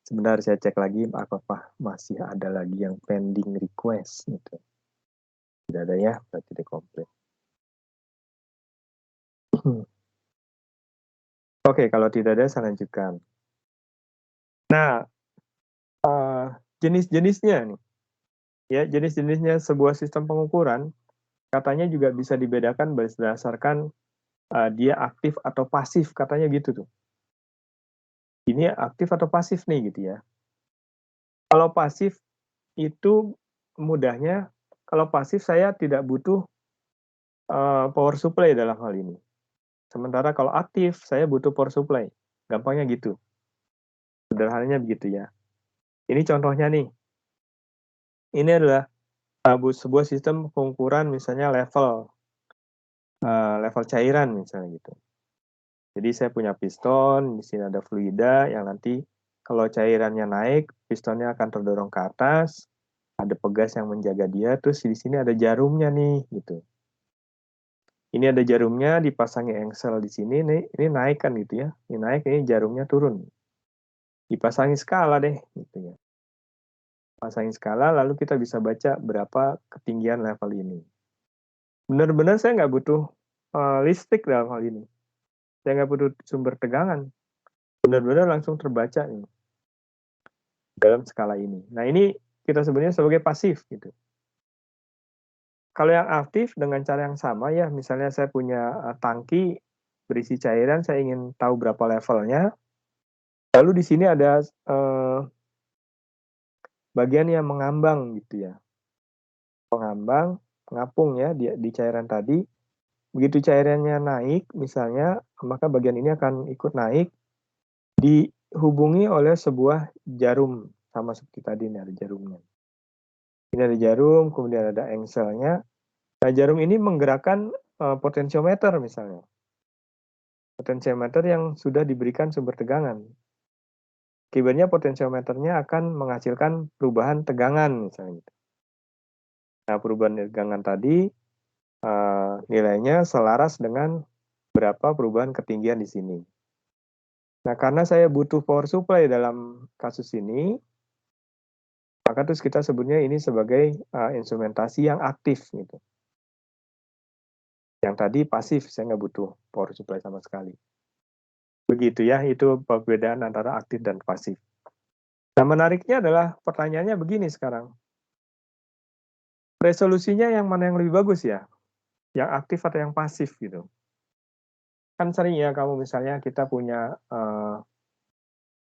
Sebentar saya cek lagi apakah masih ada lagi yang pending request. Gitu. Tidak ada ya, berarti tidak komplit. Oke, kalau tidak ada, saya lanjutkan. Nah, jenis-jenisnya nih. Ya, jenis-jenisnya sebuah sistem pengukuran katanya juga bisa dibedakan berdasarkan dia aktif atau pasif, katanya gitu tuh. Ini aktif atau pasif nih gitu ya. Kalau pasif itu mudahnya, kalau pasif saya tidak butuh power supply dalam hal ini. Sementara kalau aktif saya butuh power supply. Gampangnya gitu. Sederhananya begitu ya. Ini contohnya nih. Ini adalah sebuah sistem pengukuran misalnya level cairan misalnya gitu. Jadi saya punya piston, di sini ada fluida yang nanti kalau cairannya naik, pistonnya akan terdorong ke atas, ada pegas yang menjaga dia, terus di sini ada jarumnya nih gitu. Ini ada jarumnya, dipasangi engsel di sini, ini naik kan gitu ya. Ini naik, ini jarumnya turun. Dipasangi skala deh, gitu ya. Pasangin skala, lalu kita bisa baca berapa ketinggian level ini. Benar-benar saya nggak butuh listrik dalam hal ini. Saya nggak butuh sumber tegangan. Benar-benar langsung terbaca nih dalam skala ini. Nah ini kita sebutnya sebagai pasif gitu. Kalau yang aktif dengan cara yang sama ya, misalnya saya punya tangki berisi cairan, saya ingin tahu berapa levelnya. Lalu di sini ada bagian yang mengambang gitu ya. Mengambang, pengapung ya di cairan tadi. Begitu cairannya naik misalnya, maka bagian ini akan ikut naik, dihubungi oleh sebuah jarum, sama seperti tadi ini ada jarumnya. Ini ada jarum, kemudian ada engselnya. Nah, jarum ini menggerakkan potensiometer misalnya. Potensiometer yang sudah diberikan sumber tegangan. Akibatnya potensiometernya akan menghasilkan perubahan tegangan misalnya. Nah, perubahan tegangan tadi nilainya selaras dengan berapa perubahan ketinggian di sini. Nah, karena saya butuh power supply dalam kasus ini, maka terus kita sebutnya ini sebagai instrumentasi yang aktif gitu. Yang tadi pasif, saya nggak butuh power supply sama sekali. Begitu ya, itu perbedaan antara aktif dan pasif. Nah, menariknya adalah pertanyaannya begini sekarang. Resolusinya yang mana yang lebih bagus ya? Yang aktif atau yang pasif gitu? Kan sering ya kamu misalnya kita punya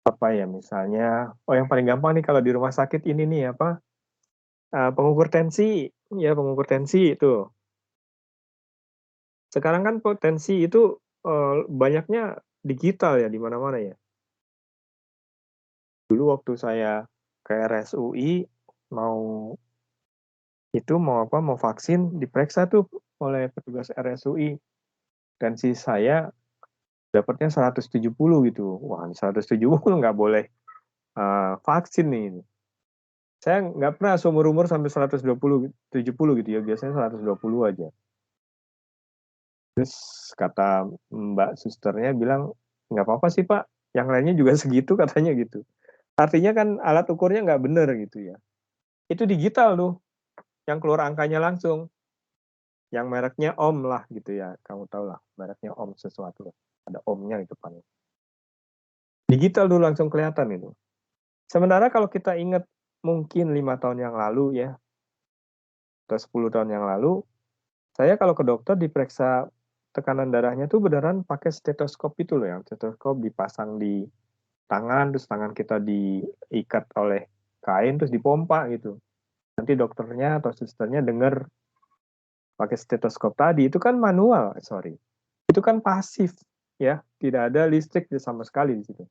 apa ya misalnya, yang paling gampang nih kalau di rumah sakit ini nih apa, pengukur tensi, ya pengukur tensi itu. Sekarang kan potensi itu banyaknya digital ya di mana-mana ya. Dulu waktu saya ke RSUI mau vaksin diperiksa tuh oleh petugas RSUI. Tensi saya dapatnya 170 gitu. Wah, 170 nggak boleh vaksin nih. Saya nggak pernah seumur-umur sampai 170 gitu ya, biasanya 120 aja. Terus kata Mbak susternya bilang, nggak apa-apa sih Pak, yang lainnya juga segitu katanya gitu. Artinya kan alat ukurnya nggak bener gitu ya. Itu digital tuh, yang keluar angkanya langsung. Yang mereknya Ohm lah gitu ya, kamu tahu lah mereknya Ohm sesuatu. Ada Ohm-nya di depannya. Digital dulu langsung kelihatan itu. Sementara kalau kita ingat mungkin 5 tahun yang lalu ya, atau 10 tahun yang lalu, saya kalau ke dokter diperiksa tekanan darahnya tuh beneran pakai stetoskop itu loh, yang stetoskop dipasang di tangan, terus tangan kita diikat oleh kain, terus dipompa gitu. Nanti dokternya atau susternya dengar pakai stetoskop tadi, itu kan manual, itu kan pasif, ya, tidak ada listrik sama sekali di situ.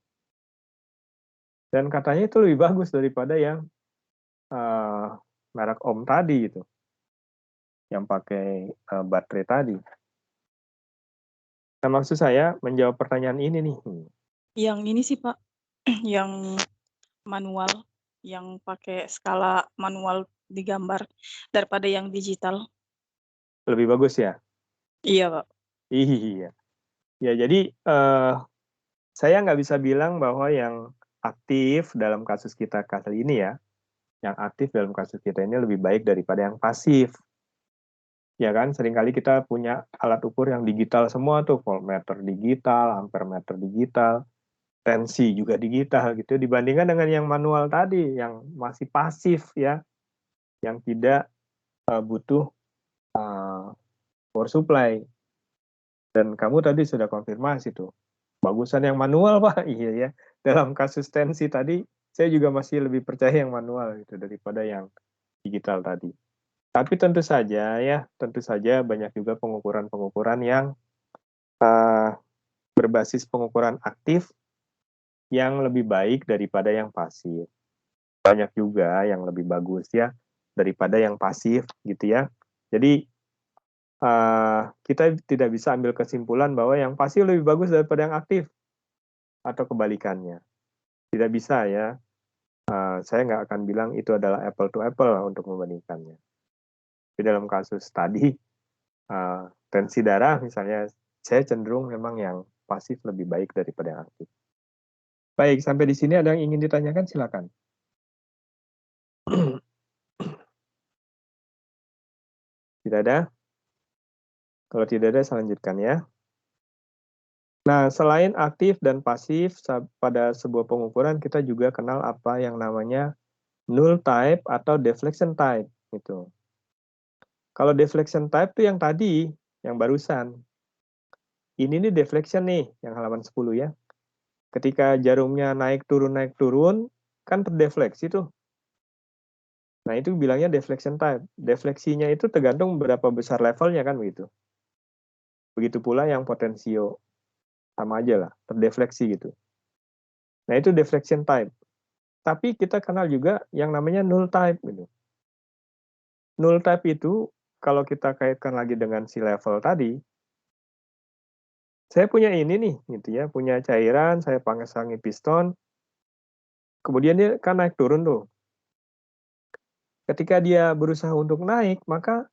Dan katanya itu lebih bagus daripada yang merek Ohm tadi gitu, yang pakai baterai tadi. Nah, maksud saya menjawab pertanyaan ini nih. Yang ini sih Pak, yang manual, yang pakai skala manual digambar daripada yang digital. Lebih bagus ya? Iya Pak. Iya. Ya, jadi saya nggak bisa bilang bahwa yang aktif dalam kasus kita kali ini ya, yang aktif dalam kasus kita ini lebih baik daripada yang pasif. Ya kan, seringkali kita punya alat ukur yang digital semua tuh, voltmeter digital, ampermeter digital, tensi juga digital gitu, dibandingkan dengan yang manual tadi, yang masih pasif ya, yang tidak butuh power supply. Dan kamu tadi sudah konfirmasi tuh, bagusan yang manual Pak. Iya ya, dalam kasus tensi tadi, saya juga masih lebih percaya yang manual gitu daripada yang digital tadi. Tapi tentu saja banyak juga pengukuran-pengukuran yang berbasis pengukuran aktif yang lebih baik daripada yang pasif. Banyak juga yang lebih bagus ya daripada yang pasif gitu ya. Jadi kita tidak bisa ambil kesimpulan bahwa yang pasif lebih bagus daripada yang aktif atau kebalikannya. Tidak bisa ya. Saya nggak akan bilang itu adalah apple to apple untuk membandingkannya. Di dalam kasus tadi, tensi darah misalnya, saya cenderung memang yang pasif lebih baik daripada yang aktif. Baik, sampai di sini ada yang ingin ditanyakan, silakan. Tidak ada? Kalau tidak ada, saya lanjutkan ya. Nah, selain aktif dan pasif, pada sebuah pengukuran kita juga kenal apa yang namanya null type atau deflection type. Gitu. Kalau deflection type itu yang tadi, yang barusan. Ini nih deflection nih, yang halaman 10 ya. Ketika jarumnya naik turun, kan terdefleksi tuh. Nah, itu bilangnya deflection type. Defleksinya itu tergantung berapa besar levelnya kan begitu. Begitu pula yang potensio. Sama aja lah, terdefleksi gitu. Nah, itu deflection type. Tapi kita kenal juga yang namanya null type gitu. Null type itu kalau kita kaitkan lagi dengan si level tadi, saya punya ini nih gitu ya, punya cairan, saya pasangi piston, kemudian dia kan naik turun tuh. Ketika dia berusaha untuk naik, maka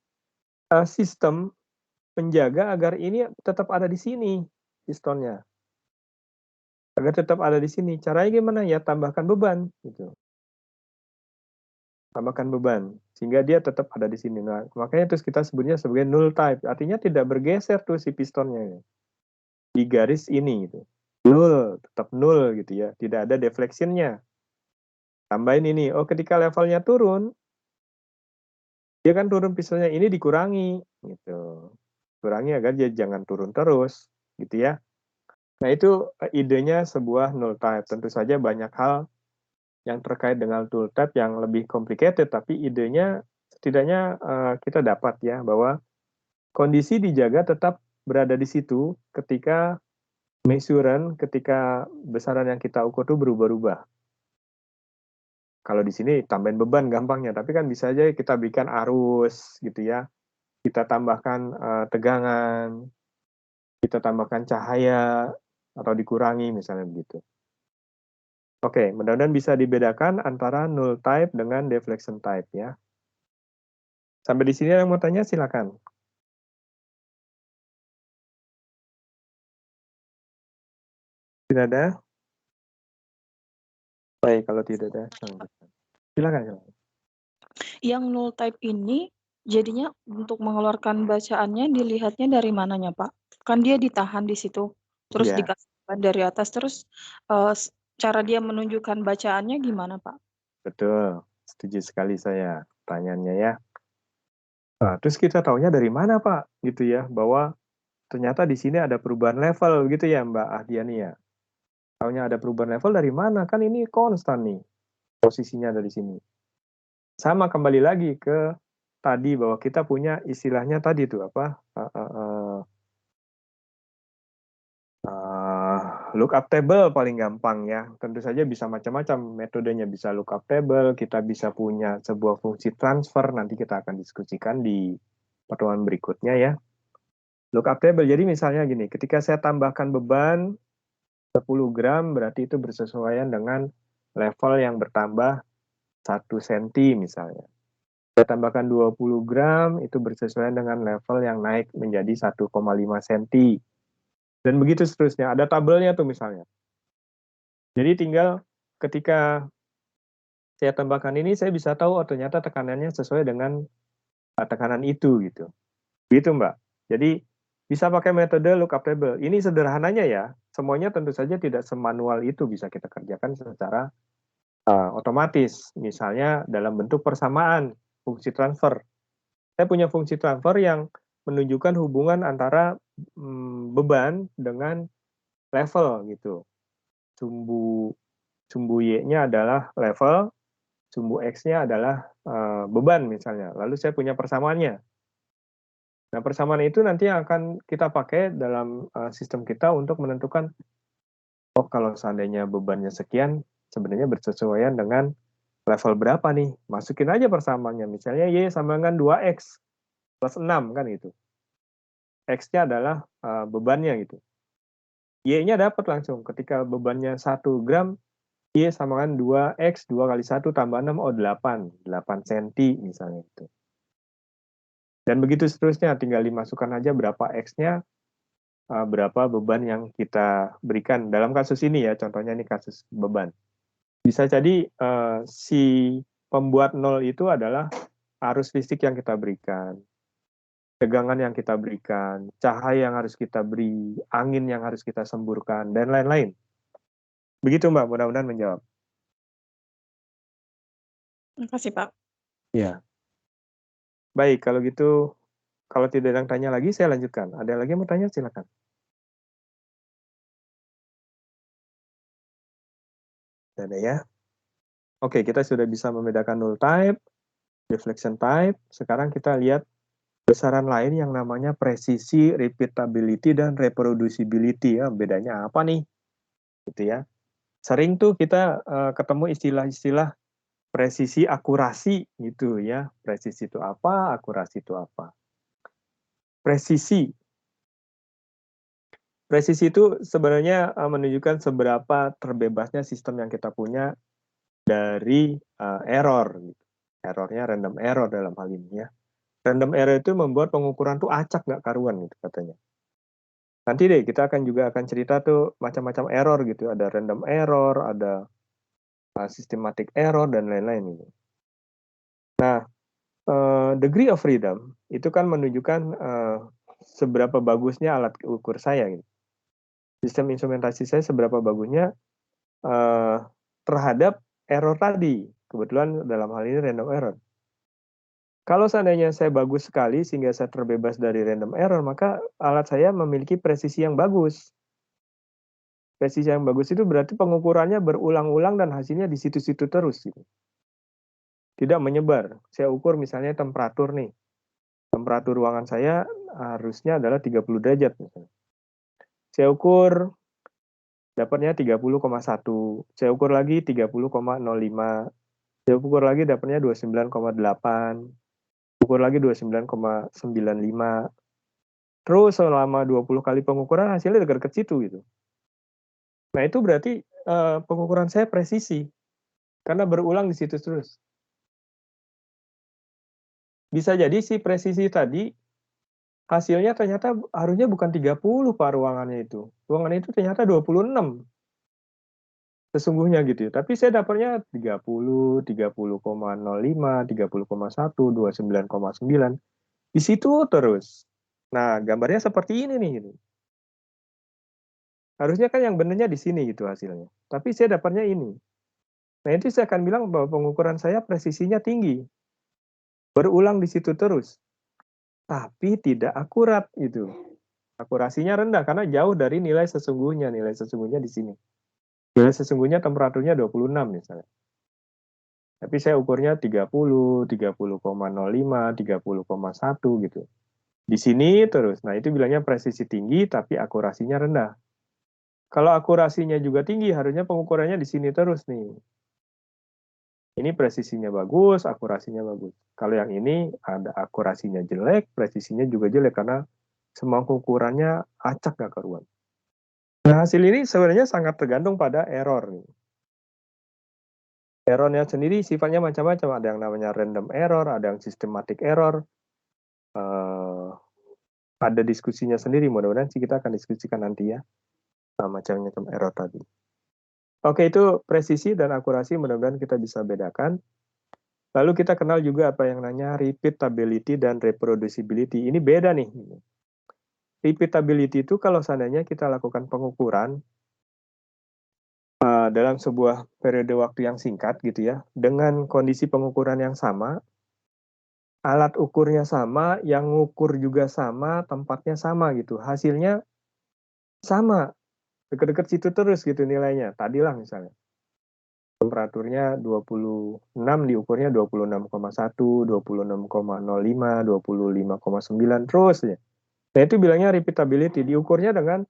sistem menjaga agar ini tetap ada di sini pistonnya. Agar tetap ada di sini. Caranya gimana? Ya tambahkan beban gitu. Tambahkan beban sehingga dia tetap ada di sini. Nah, makanya terus kita sebutnya sebagai null type. Artinya tidak bergeser tuh si pistonnya di garis ini gitu. Nul, tetap nul gitu ya. Tidak ada deflectionnya. Tambahin ini. Oh, ketika levelnya turun, dia kan turun pistonnya ini dikurangi gitu. Kurangi agar dia jangan turun terus gitu ya. Nah, itu idenya sebuah null type. Tentu saja banyak hal yang terkait dengan null type yang lebih complicated, tapi idenya setidaknya kita dapat ya bahwa kondisi dijaga tetap berada di situ ketika measuran, ketika besaran yang kita ukur itu berubah-ubah. Kalau di sini tambahin beban gampangnya, tapi kan bisa aja kita berikan arus gitu ya. Kita tambahkan tegangan, kita tambahkan cahaya atau dikurangi misalnya begitu. Oke, mudah-mudahan bisa dibedakan antara null type dengan deflection type ya. Sampai di sini yang mau tanya silakan. Tidak ada? Baik, kalau tidak ada, silakan. Yang null type ini jadinya untuk mengeluarkan bacaannya dilihatnya dari mananya, Pak? Kan dia ditahan di situ, terus dikasih beban dari atas, terus cara dia menunjukkan bacaannya gimana, Pak? Betul, setuju sekali saya pertanyaannya ya. Nah, terus kita taunya dari mana, Pak? Gitu ya, bahwa ternyata di sini ada perubahan level gitu ya, Mbak Ahdiani ya. Taunya ada perubahan level dari mana? Kan ini konstan nih, posisinya ada di sini. Sama kembali lagi ke tadi bahwa kita punya istilahnya tadi tuh apa? Lookup table paling gampang ya. Tentu saja bisa macam-macam metodenya, bisa lookup table, kita bisa punya sebuah fungsi transfer, nanti kita akan diskusikan di pertemuan berikutnya ya. Lookup table, jadi misalnya gini, ketika saya tambahkan beban 10 gram, berarti itu bersesuaian dengan level yang bertambah 1 cm misalnya. Saya tambahkan 20 gram, itu bersesuaian dengan level yang naik menjadi 1,5 cm. Dan begitu seterusnya, ada tabelnya tuh misalnya. Jadi tinggal ketika saya tambahkan ini, saya bisa tahu oh ternyata tekanannya sesuai dengan tekanan itu gitu. Gitu Mbak. Jadi bisa pakai metode lookup table. Ini sederhananya ya, semuanya tentu saja tidak semanual itu bisa kita kerjakan secara otomatis. Misalnya dalam bentuk persamaan, fungsi transfer. Saya punya fungsi transfer yang menunjukkan hubungan antara beban dengan level gitu. Sumbu Y-nya adalah level, sumbu X-nya adalah beban misalnya. Lalu saya punya persamaannya. Nah, persamaan itu nanti yang akan kita pakai dalam sistem kita untuk menentukan, oh kalau seandainya bebannya sekian, sebenarnya bersesuaian dengan level berapa nih. Masukin aja persamaannya. Misalnya Y sama dengan 2X plus 6 kan gitu. X-nya adalah bebannya gitu. Y-nya dapat langsung. Ketika bebannya 1 gram, Y sama dengan 2X, 2 kali 1 tambah 6, oh 8 cm misalnya itu. Dan begitu seterusnya, tinggal dimasukkan aja berapa X-nya, berapa beban yang kita berikan. Dalam kasus ini ya, contohnya ini kasus beban. Bisa jadi si pembuat nol itu adalah arus listrik yang kita berikan, tegangan yang kita berikan, cahaya yang harus kita beri, angin yang harus kita semburkan, dan lain-lain. Begitu Mbak, mudah-mudahan menjawab. Terima kasih Pak. Ya. Baik, kalau gitu, kalau tidak ada yang tanya lagi, saya lanjutkan. Ada lagi yang mau tanya, silakan. Tidak ada ya. Oke, kita sudah bisa membedakan null type, deflection type. Sekarang kita lihat besaran lain yang namanya presisi, repeatability, dan reproducibility. Ya, bedanya apa nih? Gitu ya. Sering tuh kita ketemu istilah-istilah presisi, akurasi gitu ya. Presisi itu apa? Akurasi itu apa? Presisi. Presisi itu sebenarnya menunjukkan seberapa terbebasnya sistem yang kita punya dari error. Gitu. Errornya random error dalam hal ini ya. Random error itu membuat pengukuran tuh acak nggak karuan gitu katanya. Nanti deh kita juga akan cerita tuh macam-macam error gitu. Ada random error, ada systematic error dan lain-lain ini. Nah, degree of freedom itu kan menunjukkan seberapa bagusnya alat ukur saya gitu. Sistem instrumentasi saya seberapa bagusnya terhadap error tadi. Kebetulan dalam hal ini random error. Kalau seandainya saya bagus sekali sehingga saya terbebas dari random error, maka alat saya memiliki presisi yang bagus. Presisi yang bagus itu berarti pengukurannya berulang-ulang dan hasilnya di situ-situ terus. Gitu. Tidak menyebar. Saya ukur misalnya temperatur nih. Temperatur ruangan saya harusnya adalah 30 derajat. Misalnya. Saya ukur dapatnya 30,1. Saya ukur lagi 30,05. Saya ukur lagi dapatnya 29,8. Ukur lagi 29,95. Terus selama 20 kali pengukuran hasilnya dekat situ gitu. Nah, itu berarti pengukuran saya presisi. Karena berulang di situ terus. Bisa jadi si presisi tadi hasilnya ternyata harusnya bukan 30 Pak ruangannya itu. Ruangan itu ternyata 26. Sesungguhnya gitu. Tapi saya dapatnya 30, 30,05, 30,1, 29,9. Di situ terus. Nah, gambarnya seperti ini nih. Gitu. Harusnya kan yang benernya di sini gitu hasilnya. Tapi saya dapatnya ini. Nah, itu saya akan bilang bahwa pengukuran saya presisinya tinggi. Berulang di situ terus. Tapi tidak akurat gitu. Akurasinya rendah karena jauh dari nilai sesungguhnya. Nilai sesungguhnya di sini. Nilai sesungguhnya temperaturnya 26 misalnya. Tapi saya ukurnya 30, 30,05, 30,1 gitu. Di sini terus. Nah, itu bilangnya presisi tinggi tapi akurasinya rendah. Kalau akurasinya juga tinggi, harusnya pengukurannya di sini terus nih. Ini presisinya bagus, akurasinya bagus. Kalau yang ini ada akurasinya jelek, presisinya juga jelek karena semua ukurannya acak gak karuan. Nah, hasil ini sebenarnya sangat tergantung pada error nih. Errornya sendiri sifatnya macam-macam. Ada yang namanya random error, ada yang systematic error. Ada diskusinya sendiri. Mudah-mudahan sih kita akan diskusikan nanti ya. Macam-macam error tadi. Oke, itu presisi dan akurasi mudah-mudahan kita bisa bedakan. Lalu kita kenal juga apa yang namanya repeatability dan reproducibility. Ini beda nih. Repeatability itu kalau seandainya kita lakukan pengukuran dalam sebuah periode waktu yang singkat gitu ya, dengan kondisi pengukuran yang sama, alat ukurnya sama, yang ngukur juga sama, tempatnya sama gitu, hasilnya sama, dekat-dekat situ terus gitu nilainya. Tadilah misalnya temperaturnya 26, diukurnya 26,1, 26,05, 25,9 terus ya. Nah itu bilangnya repeatability, diukurnya dengan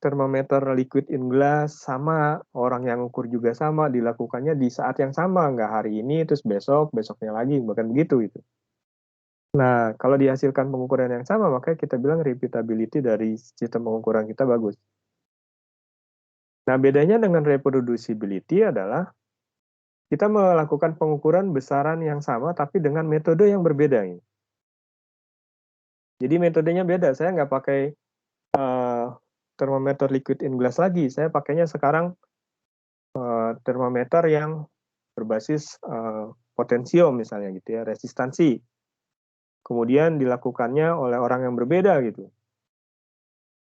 termometer liquid in glass sama, orang yang ukur juga sama, dilakukannya di saat yang sama, nggak hari ini terus besoknya lagi, bahkan begitu itu. Nah, kalau dihasilkan pengukuran yang sama, maka kita bilang repeatability dari sistem pengukuran kita bagus. Nah, bedanya dengan reproducibility adalah kita melakukan pengukuran besaran yang sama tapi dengan metode yang berbeda. Jadi metodenya beda. Saya nggak pakai termometer liquid in glass lagi. Saya pakainya sekarang termometer yang berbasis potensium misalnya gitu ya, resistansi. Kemudian dilakukannya oleh orang yang berbeda gitu.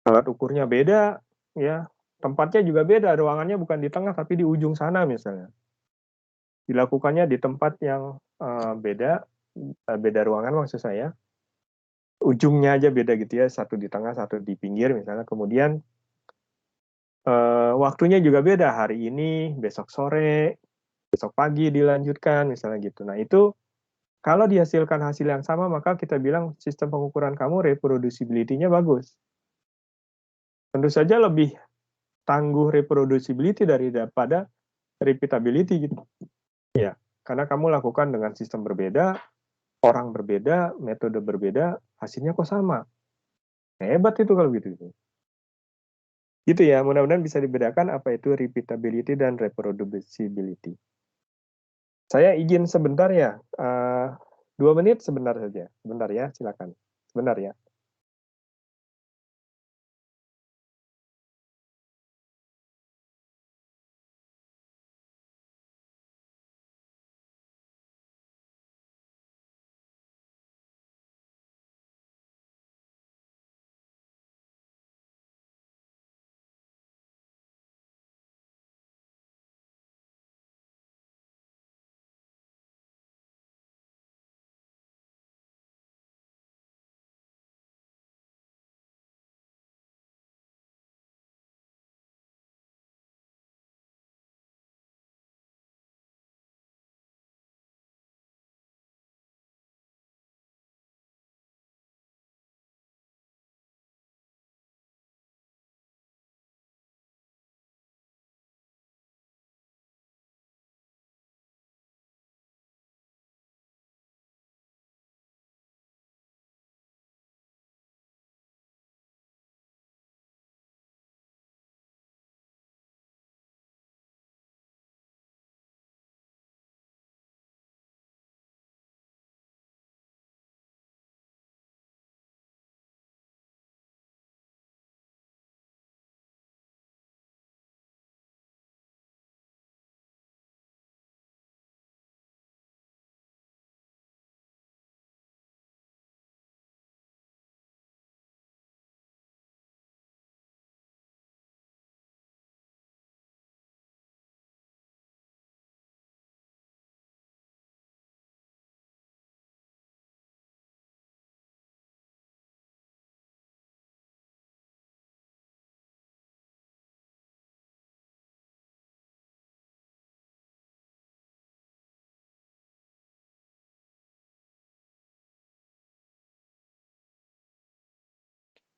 Alat ukurnya beda, ya, tempatnya juga beda, ruangannya bukan di tengah tapi di ujung sana misalnya. Dilakukannya di tempat yang beda ruangan maksud saya. Ujungnya aja beda gitu ya, satu di tengah, satu di pinggir misalnya. Kemudian waktunya juga beda, hari ini, besok sore, besok pagi dilanjutkan misalnya gitu. Nah itu kalau dihasilkan hasil yang sama maka kita bilang sistem pengukuran kamu reproducibility-nya bagus. Tentu saja lebih tangguh reproducibility daripada repeatability gitu. Ya, karena kamu lakukan dengan sistem berbeda, orang berbeda, metode berbeda, hasilnya kok sama. Hebat itu kalau gitu. Gitu ya, mudah-mudahan bisa dibedakan apa itu repeatability dan reproducibility. Saya izin sebentar ya, 2 menit sebentar saja. Sebentar ya, silakan. Sebentar ya.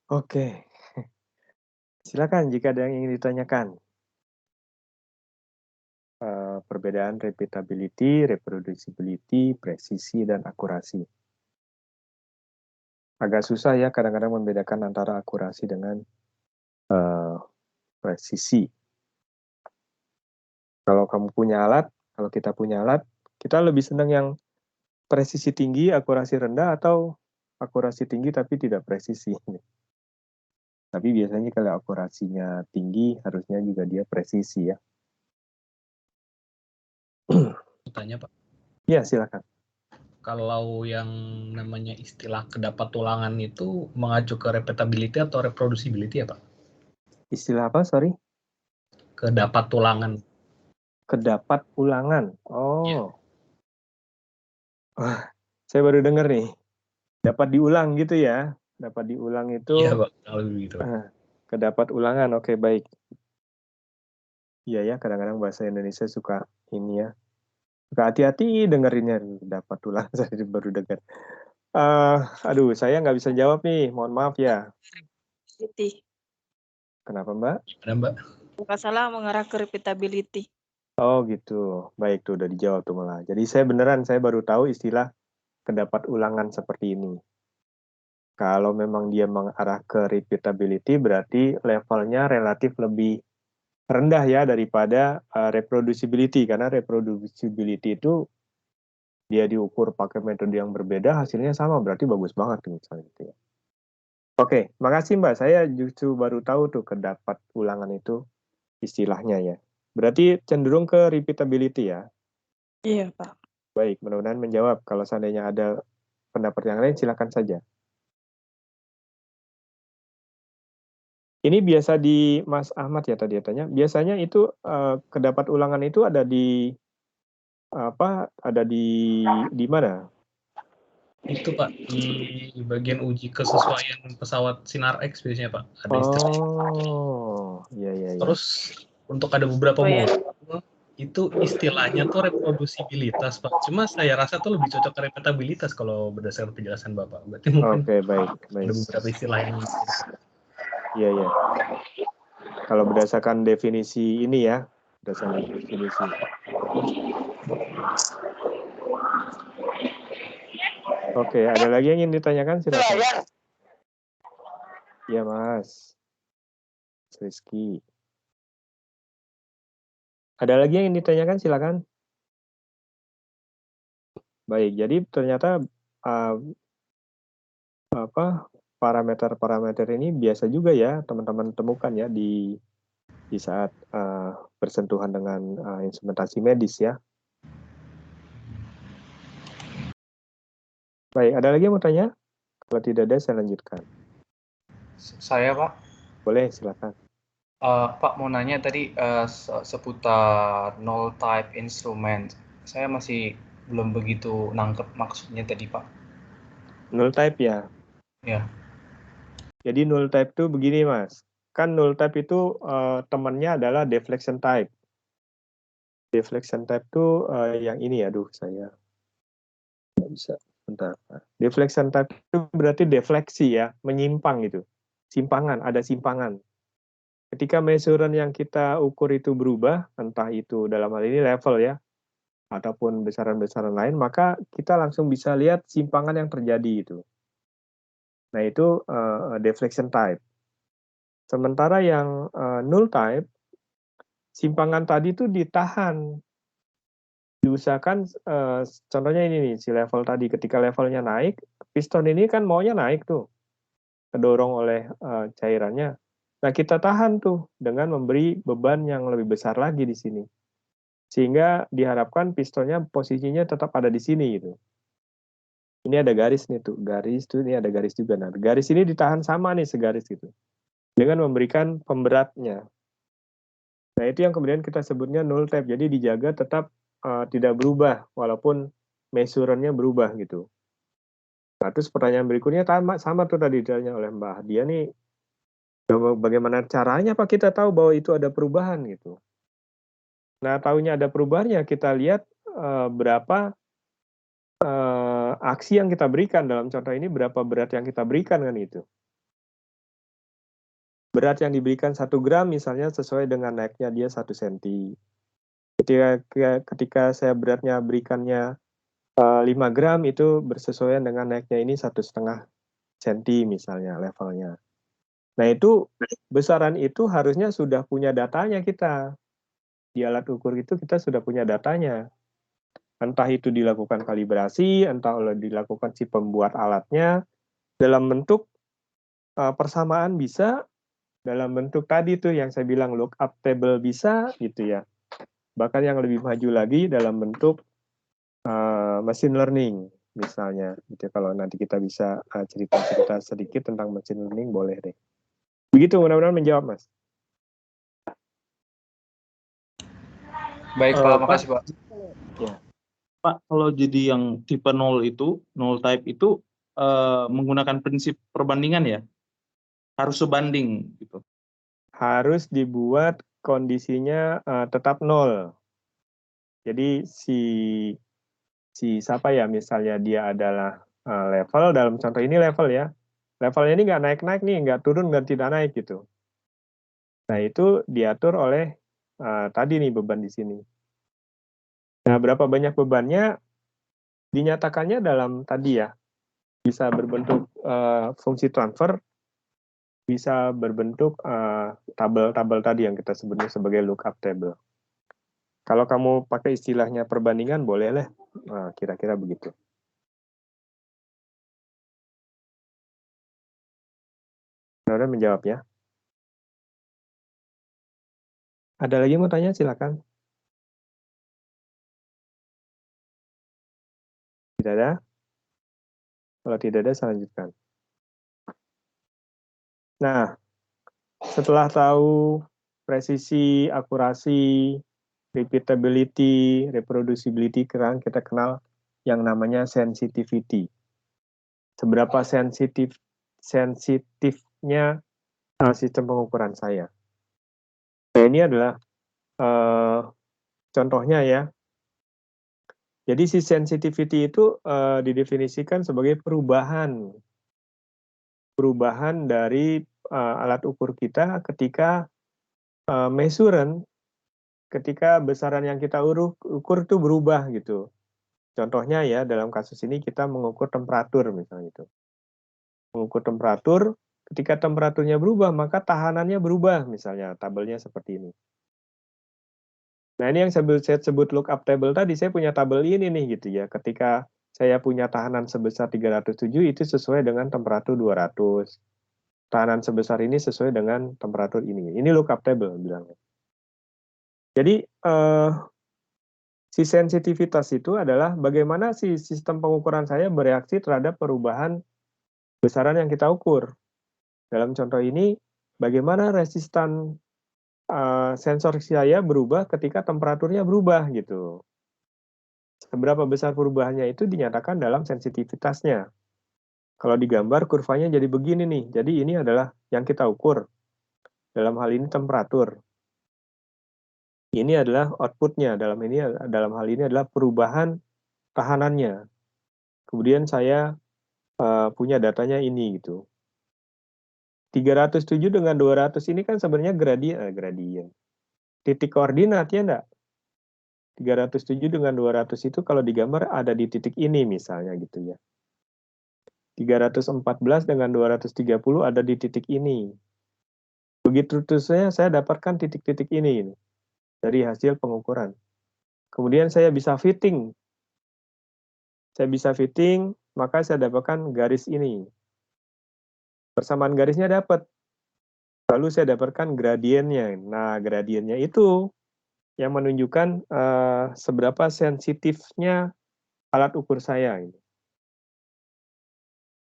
Oke. Silakan jika ada yang ingin ditanyakan. Perbedaan repeatability, reproducibility, presisi, dan akurasi. Agak susah ya kadang-kadang membedakan antara akurasi dengan presisi. Kalau kamu punya alat, kalau kita punya alat, kita lebih senang yang presisi tinggi, akurasi rendah, atau akurasi tinggi tapi tidak presisi. Tapi biasanya kalau akurasinya tinggi, harusnya juga dia presisi ya. Tanya Pak. Ya, silakan. Kalau yang namanya istilah kedapat tulangan itu mengacu ke repeatability atau reproducibility ya Pak? Istilah apa, sorry? Kedapat tulangan. Kedapat ulangan. Oh. Ya. Wah, saya baru dengar nih. Dapat diulang gitu ya. Dapat diulang itu. Iya Pak, kalau begitu. Kedapat ulangan, oke baik. Iya ya, kadang-kadang bahasa Indonesia suka ini ya. Suka hati-hati dengerinnya, dapat ulang saya baru dengar. Aduh, saya nggak bisa jawab nih, mohon maaf ya. Kenapa Mbak? Gimana Mbak? Nggak salah mengarah ke repeatability. Oh gitu, baik tuh udah dijawab tuh malah. Jadi saya baru tahu istilah kedapat ulangan seperti ini. Kalau memang dia mengarah ke repeatability berarti levelnya relatif lebih rendah ya daripada reproducibility, karena reproducibility itu dia diukur pakai metode yang berbeda, hasilnya sama, berarti bagus banget misalnya gitu ya. Oke, makasih Mbak. Saya justru baru tahu tuh kedapat ulangan itu istilahnya ya. Berarti cenderung ke repeatability ya. Iya, Pak. Baik, mudah-mudahan menjawab. Kalau seandainya ada pendapat yang lain, silakan saja. Ini biasa di Mas Ahmad ya tadi tanya. Biasanya itu kedapat ulangan itu ada di apa? Ada di mana? Itu Pak di bagian uji kesesuaian pesawat Sinar X biasanya Pak. Ada istilah. Oh, iya. Terus untuk ada beberapa modul itu istilahnya tuh reprodusibilitas Pak. Cuma saya rasa tuh lebih cocok ke repetabilitas kalau berdasarkan penjelasan Bapak. Berarti mungkin baik. ada beberapa istilah yang Iya. Kalau berdasarkan definisi ini ya, berdasarkan definisi. Oke, ada lagi yang ingin ditanyakan? Silakan. Iya, Mas. Rizky. Ada lagi yang ingin ditanyakan? Silakan. Baik, jadi ternyata parameter-parameter ini biasa juga ya teman-teman temukan ya di saat bersentuhan dengan instrumentasi medis ya. Baik, ada lagi yang mau tanya? Kalau tidak ada, saya lanjutkan. Saya, Pak. Boleh, silakan. Pak mau nanya tadi seputar null type instrument. Saya masih belum begitu nangkep maksudnya tadi, Pak. Null type ya? Ya. Jadi null type itu begini, Mas. Kan null type itu temannya adalah deflection type. Deflection type itu yang ini ya, saya nggak bisa. Bentar. Deflection type itu berarti defleksi ya, menyimpang gitu. Simpangan, ada simpangan. Ketika measuran yang kita ukur itu berubah, entah itu dalam hal ini level ya, ataupun besaran-besaran lain, maka kita langsung bisa lihat simpangan yang terjadi itu. Nah itu deflection type. Sementara yang null type, simpangan tadi itu ditahan. Diusahakan, contohnya ini nih, si level tadi, ketika levelnya naik, piston ini kan maunya naik tuh, kedorong oleh cairannya. Nah, kita tahan tuh dengan memberi beban yang lebih besar lagi di sini. Sehingga diharapkan pistonnya posisinya tetap ada di sini gitu. Ini ada garis nih tuh, garis tuh, ini ada garis juga. Nah, garis ini ditahan sama nih segaris gitu. Dengan memberikan pemberatnya. Nah, itu yang kemudian kita sebutnya null type. Jadi dijaga tetap tidak berubah walaupun measurannya berubah gitu. Nah, terus pertanyaan berikutnya sama tuh tadi ditanya oleh Mbak Dia nih, bagaimana caranya Pak kita tahu bahwa itu ada perubahan gitu. Nah, tahunya ada perubahannya kita lihat berapa aksi yang kita berikan. Dalam contoh ini berapa berat yang kita berikan kan itu. Berat yang diberikan 1 gram misalnya sesuai dengan naiknya dia 1 cm. Ketika saya beratnya berikannya 5 gram itu bersesuaian dengan naiknya ini 1,5 cm misalnya levelnya. Nah itu besaran itu harusnya sudah punya datanya kita. Di alat ukur itu kita sudah punya datanya. Entah itu dilakukan kalibrasi, entah dilakukan si pembuat alatnya, dalam bentuk persamaan bisa, dalam bentuk tadi tuh yang saya bilang lookup table bisa gitu ya. Bahkan yang lebih maju lagi dalam bentuk machine learning misalnya gitu. Kalau nanti kita bisa cerita-cerita sedikit tentang machine learning boleh deh. Begitu, mudah-mudahan menjawab Mas. Baik Pak, makasih Pak. Ya. Pak, kalau jadi yang tipe 0 itu, null type itu menggunakan prinsip perbandingan ya? Harus sebanding gitu. Harus dibuat kondisinya tetap 0. Jadi si siapa ya, misalnya dia adalah level, dalam contoh ini level ya. Levelnya ini nggak naik-naik nih, nggak turun, nggak tidak naik gitu. Nah itu diatur oleh tadi nih beban di sini. Nah berapa banyak bebannya dinyatakannya dalam tadi ya, bisa berbentuk fungsi transfer bisa berbentuk tabel-tabel tadi yang kita sebutnya sebagai lookup table. Kalau kamu pakai istilahnya perbandingan, boleh lah. Kira-kira begitu. Saudara menjawab ya. Ada lagi mau tanya? Silakan. Tidak ada? Kalau tidak ada, saya lanjutkan. Nah, setelah tahu presisi, akurasi, repeatability, reproducibility, sekarang kita kenal yang namanya sensitivity. Seberapa sensitifnya sistem pengukuran saya. Nah, ini adalah contohnya ya. Jadi si sensitivity itu didefinisikan sebagai perubahan dari alat ukur kita ketika measuran, ketika besaran yang kita ukur itu berubah gitu. Contohnya ya, dalam kasus ini kita mengukur temperatur misalnya itu. Mengukur temperatur, ketika temperaturnya berubah, maka tahanannya berubah misalnya, tabelnya seperti ini. Nah, ini yang saya sebut lookup table tadi, saya punya tabel ini nih gitu ya. Ketika saya punya tahanan sebesar 307 itu sesuai dengan temperatur 200. Tahanan sebesar ini sesuai dengan temperatur ini. Ini lookup table bilangnya. Jadi si sensitivitas itu adalah bagaimana si sistem pengukuran saya bereaksi terhadap perubahan besaran yang kita ukur. Dalam contoh ini, bagaimana resistan sensor saya berubah ketika temperaturnya berubah gitu. Seberapa besar perubahannya itu dinyatakan dalam sensitivitasnya. Kalau digambar kurvanya jadi begini nih. Jadi ini adalah yang kita ukur. Dalam hal ini temperatur. Ini adalah outputnya. Dalam hal ini adalah perubahan tahanannya. Kemudian saya punya datanya ini gitu. 307 dengan 200 ini kan sebenarnya gradien. Titik koordinat ya enggak? 307 dengan 200 itu kalau digambar ada di titik ini misalnya gitu ya. 314 dengan 230 ada di titik ini. Begitu terusnya saya dapatkan titik-titik ini dari hasil pengukuran. Kemudian saya bisa fitting. Maka saya dapatkan garis ini. Persamaan garisnya dapat. Lalu saya dapatkan gradiennya. Nah, gradiennya itu yang menunjukkan seberapa sensitifnya alat ukur saya.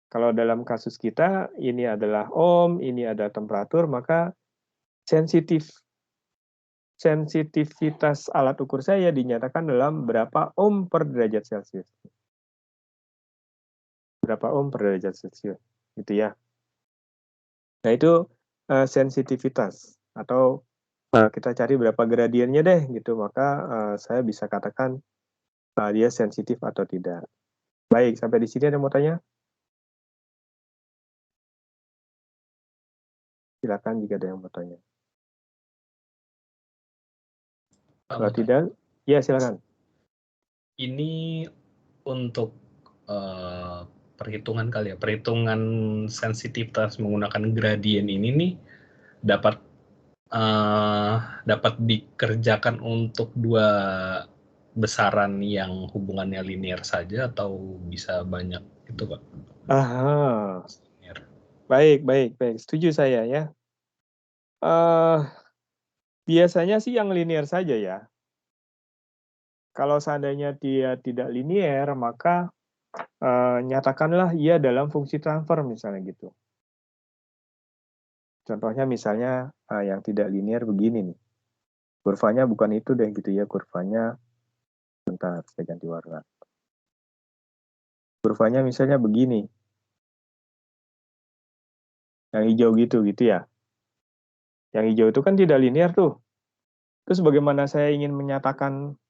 Kalau dalam kasus kita, ini adalah ohm, ini ada temperatur, maka sensitivitas alat ukur saya dinyatakan dalam berapa ohm per derajat Celcius. Berapa ohm per derajat Celcius, gitu ya. Nah, itu sensitivitas, atau kita cari berapa gradiennya deh, gitu. Maka saya bisa katakan dia sensitif atau tidak. Baik, sampai di sini ada mau tanya? Silakan jika ada yang mau tanya. Kalau tidak, ya silakan. Ini untuk perhitungan kali ya, perhitungan sensitivitas menggunakan gradien ini nih dapat dikerjakan untuk dua besaran yang hubungannya linear saja atau bisa banyak itu, Pak? Aha. Baik. Setuju saya ya. Biasanya sih yang linear saja ya. Kalau seandainya dia tidak linear, maka nyatakanlah ia dalam fungsi transfer misalnya gitu. Contohnya misalnya yang tidak linear begini nih. Kurvanya bukan itu deh gitu ya, kurvanya bentar saya ganti warna. Kurvanya misalnya begini. Yang hijau gitu ya. Yang hijau itu kan tidak linear tuh. Terus bagaimana saya ingin menyatakan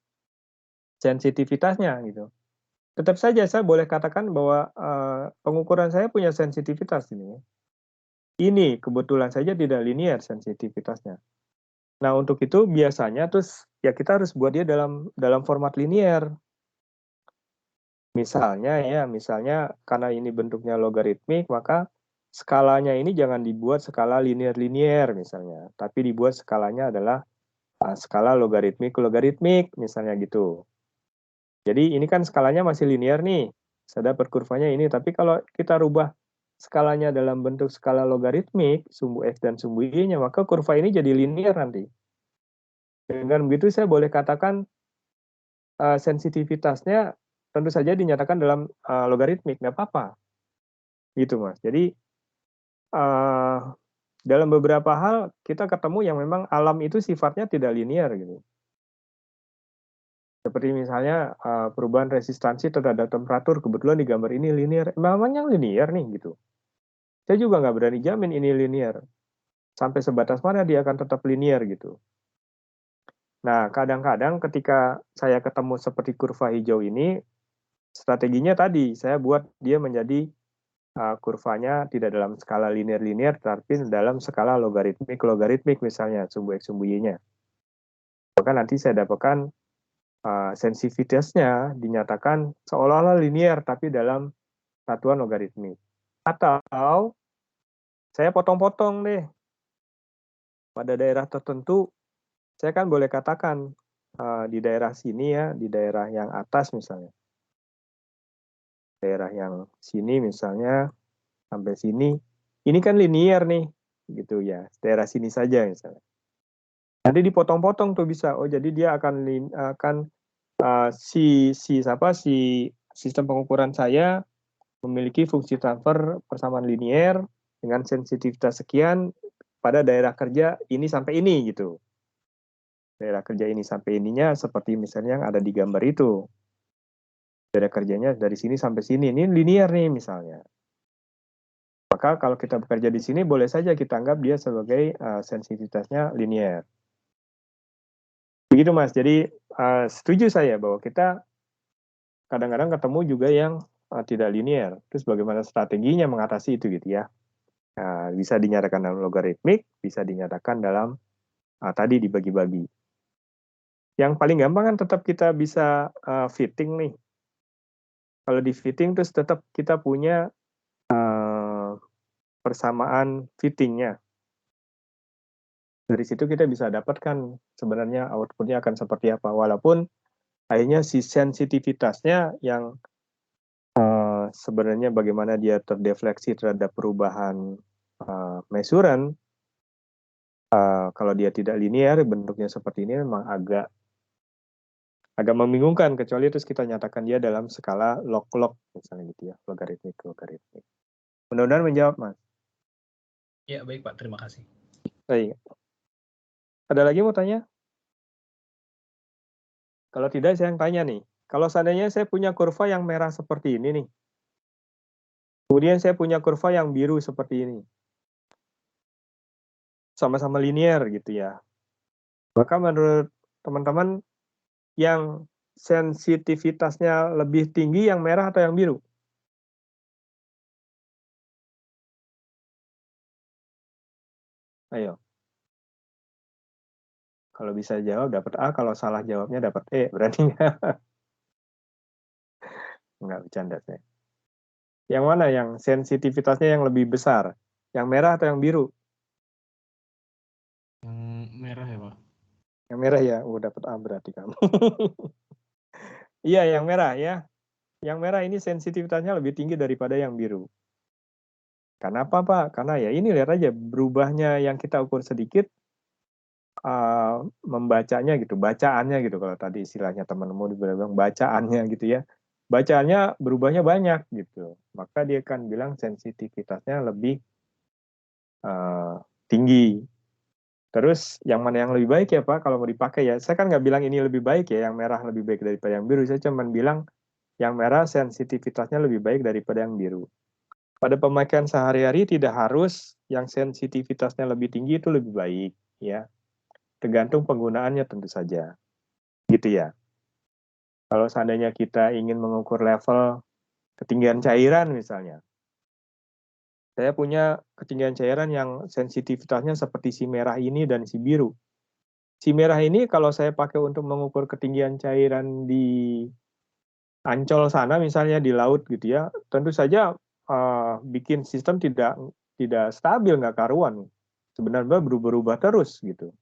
sensitivitasnya gitu. Tetap saja saya boleh katakan bahwa pengukuran saya punya sensitivitas ini. Ini kebetulan saja tidak linear sensitivitasnya. Nah, untuk itu biasanya terus ya kita harus buat dia dalam format linear. Misalnya karena ini bentuknya logaritmik, maka skalanya ini jangan dibuat skala linear-linear misalnya, tapi dibuat skalanya adalah skala logaritmik misalnya gitu. Jadi ini kan skalanya masih linear nih, saya dapat kurvanya ini, tapi kalau kita rubah skalanya dalam bentuk skala logaritmik, sumbu X dan sumbu Y-nya, maka kurva ini jadi linear nanti. Dengan begitu saya boleh katakan sensitivitasnya tentu saja dinyatakan dalam logaritmik, nggak apa-apa. Gitu Mas. Jadi dalam beberapa hal kita ketemu yang memang alam itu sifatnya tidak linear gitu. Seperti misalnya perubahan resistansi terhadap temperatur, kebetulan di gambar ini linear. Memangnya linear nih gitu. Saya juga nggak berani jamin ini linear. Sampai sebatas mana dia akan tetap linear gitu. Nah, kadang-kadang ketika saya ketemu seperti kurva hijau ini, strateginya tadi, saya buat dia menjadi kurvanya tidak dalam skala linear-linear, tapi dalam skala logaritmik misalnya, sumbu X, sumbu Y-nya. Maka nanti saya dapatkan sensitivitasnya dinyatakan seolah-olah linear, tapi dalam satuan logaritmik. Atau saya potong-potong deh. Pada daerah tertentu, saya kan boleh katakan di daerah sini ya, di daerah yang atas misalnya. Daerah yang sini misalnya, sampai sini, ini kan linear nih, gitu ya, daerah sini saja misalnya. Nanti dipotong-potong tuh bisa, oh jadi dia akan si sistem pengukuran saya memiliki fungsi transfer persamaan linear dengan sensitivitas sekian pada daerah kerja ini sampai ini gitu. Daerah kerja ini sampai ininya seperti misalnya yang ada di gambar itu. Daerah kerjanya dari sini sampai sini, ini linear nih misalnya. Maka kalau kita bekerja di sini, boleh saja kita anggap dia sebagai sensitivitasnya linear. Begitu Mas, jadi setuju saya bahwa kita kadang-kadang ketemu juga yang tidak linear. Terus bagaimana strateginya mengatasi itu gitu ya. Bisa dinyatakan dalam logaritmik, bisa dinyatakan dalam tadi dibagi-bagi. Yang paling gampang kan tetap kita bisa fitting nih. Kalau di fitting terus tetap kita punya persamaan fittingnya. Dari situ kita bisa dapatkan sebenarnya outputnya akan seperti apa. Walaupun akhirnya si sensitivitasnya yang sebenarnya bagaimana dia terdefleksi terhadap perubahan measuran, kalau dia tidak linear, bentuknya seperti ini memang agak membingungkan, kecuali terus kita nyatakan dia dalam skala log-log, misalnya gitu ya, logaritmik. Mudah-mudahan menjawab, Mas. Ya, baik Pak, terima kasih. Baik. Ada lagi mau tanya? Kalau tidak, saya yang tanya nih. Kalau seandainya saya punya kurva yang merah seperti ini nih, kemudian saya punya kurva yang biru seperti ini, sama-sama linear gitu ya. Maka menurut teman-teman, yang sensitivitasnya lebih tinggi yang merah atau yang biru? Ayo. Kalau bisa jawab dapat A, kalau salah jawabnya dapat E, berarti nggak bercanda saya. Yang mana yang sensitivitasnya yang lebih besar? Yang merah atau yang biru? Yang merah ya Pak. Yang merah ya, dapat A berarti kamu. Iya, yang merah ya. Yang merah ini sensitivitasnya lebih tinggi daripada yang biru. Kenapa Pak? Karena ya ini lihat aja berubahnya yang kita ukur sedikit, membacanya gitu, bacaannya gitu kalau tadi istilahnya teman-teman bilang bacaannya gitu ya. Bacaannya berubahnya banyak gitu. Maka dia akan bilang sensitivitasnya lebih tinggi. Terus yang mana yang lebih baik ya Pak kalau mau dipakai ya? Saya kan nggak bilang ini lebih baik ya, yang merah lebih baik daripada yang biru. Saya cuma bilang yang merah sensitivitasnya lebih baik daripada yang biru. Pada pemakaian sehari-hari tidak harus yang sensitivitasnya lebih tinggi itu lebih baik ya. Tergantung penggunaannya tentu saja. Gitu ya. Kalau seandainya kita ingin mengukur level ketinggian cairan misalnya. Saya punya ketinggian cairan yang sensitivitasnya seperti si merah ini dan si biru. Si merah ini kalau saya pakai untuk mengukur ketinggian cairan di Ancol sana misalnya di laut gitu ya, tentu saja bikin sistem tidak tidak stabil, nggak karuan. Sebenarnya berubah-ubah terus gitu.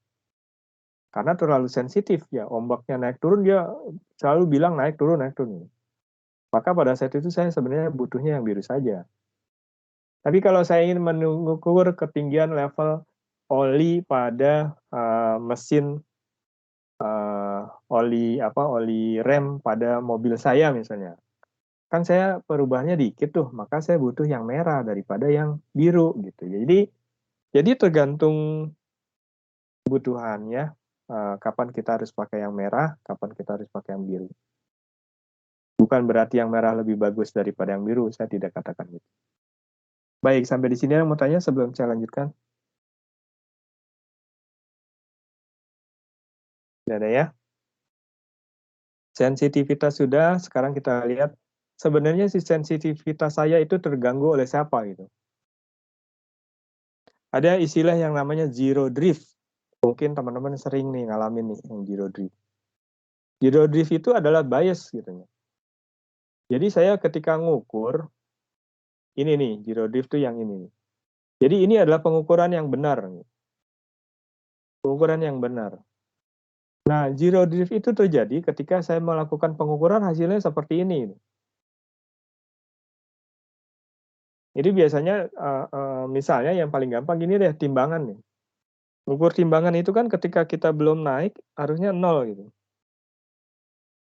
Karena terlalu sensitif ya, ombaknya naik turun dia selalu bilang naik turun naik turun. Maka pada saat itu saya sebenarnya butuhnya yang biru saja. Tapi kalau saya ingin mengukur ketinggian level oli pada mesin oli rem pada mobil saya misalnya, kan saya perubahannya dikit tuh, maka saya butuh yang merah daripada yang biru gitu. Jadi tergantung kebutuhannya, kapan kita harus pakai yang merah, kapan kita harus pakai yang biru. Bukan berarti yang merah lebih bagus daripada yang biru, saya tidak katakan gitu. Baik, sampai di sini yang mau tanya sebelum saya lanjutkan. Tidak ada ya? Sensitivitas sudah, sekarang kita lihat sebenarnya si sensitivitas saya itu terganggu oleh siapa gitu. Ada istilah yang namanya zero drift. Mungkin teman-teman sering nih ngalamin nih yang zero drift. Zero drift itu adalah bias gitu. Jadi saya ketika ngukur, ini nih zero drift itu yang ini. Jadi ini adalah pengukuran yang benar. Pengukuran yang benar. Nah, zero drift itu terjadi ketika saya melakukan pengukuran hasilnya seperti ini. Jadi biasanya misalnya yang paling gampang gini deh, timbangan nih. Ukur timbangan itu kan ketika kita belum naik harusnya 0 gitu.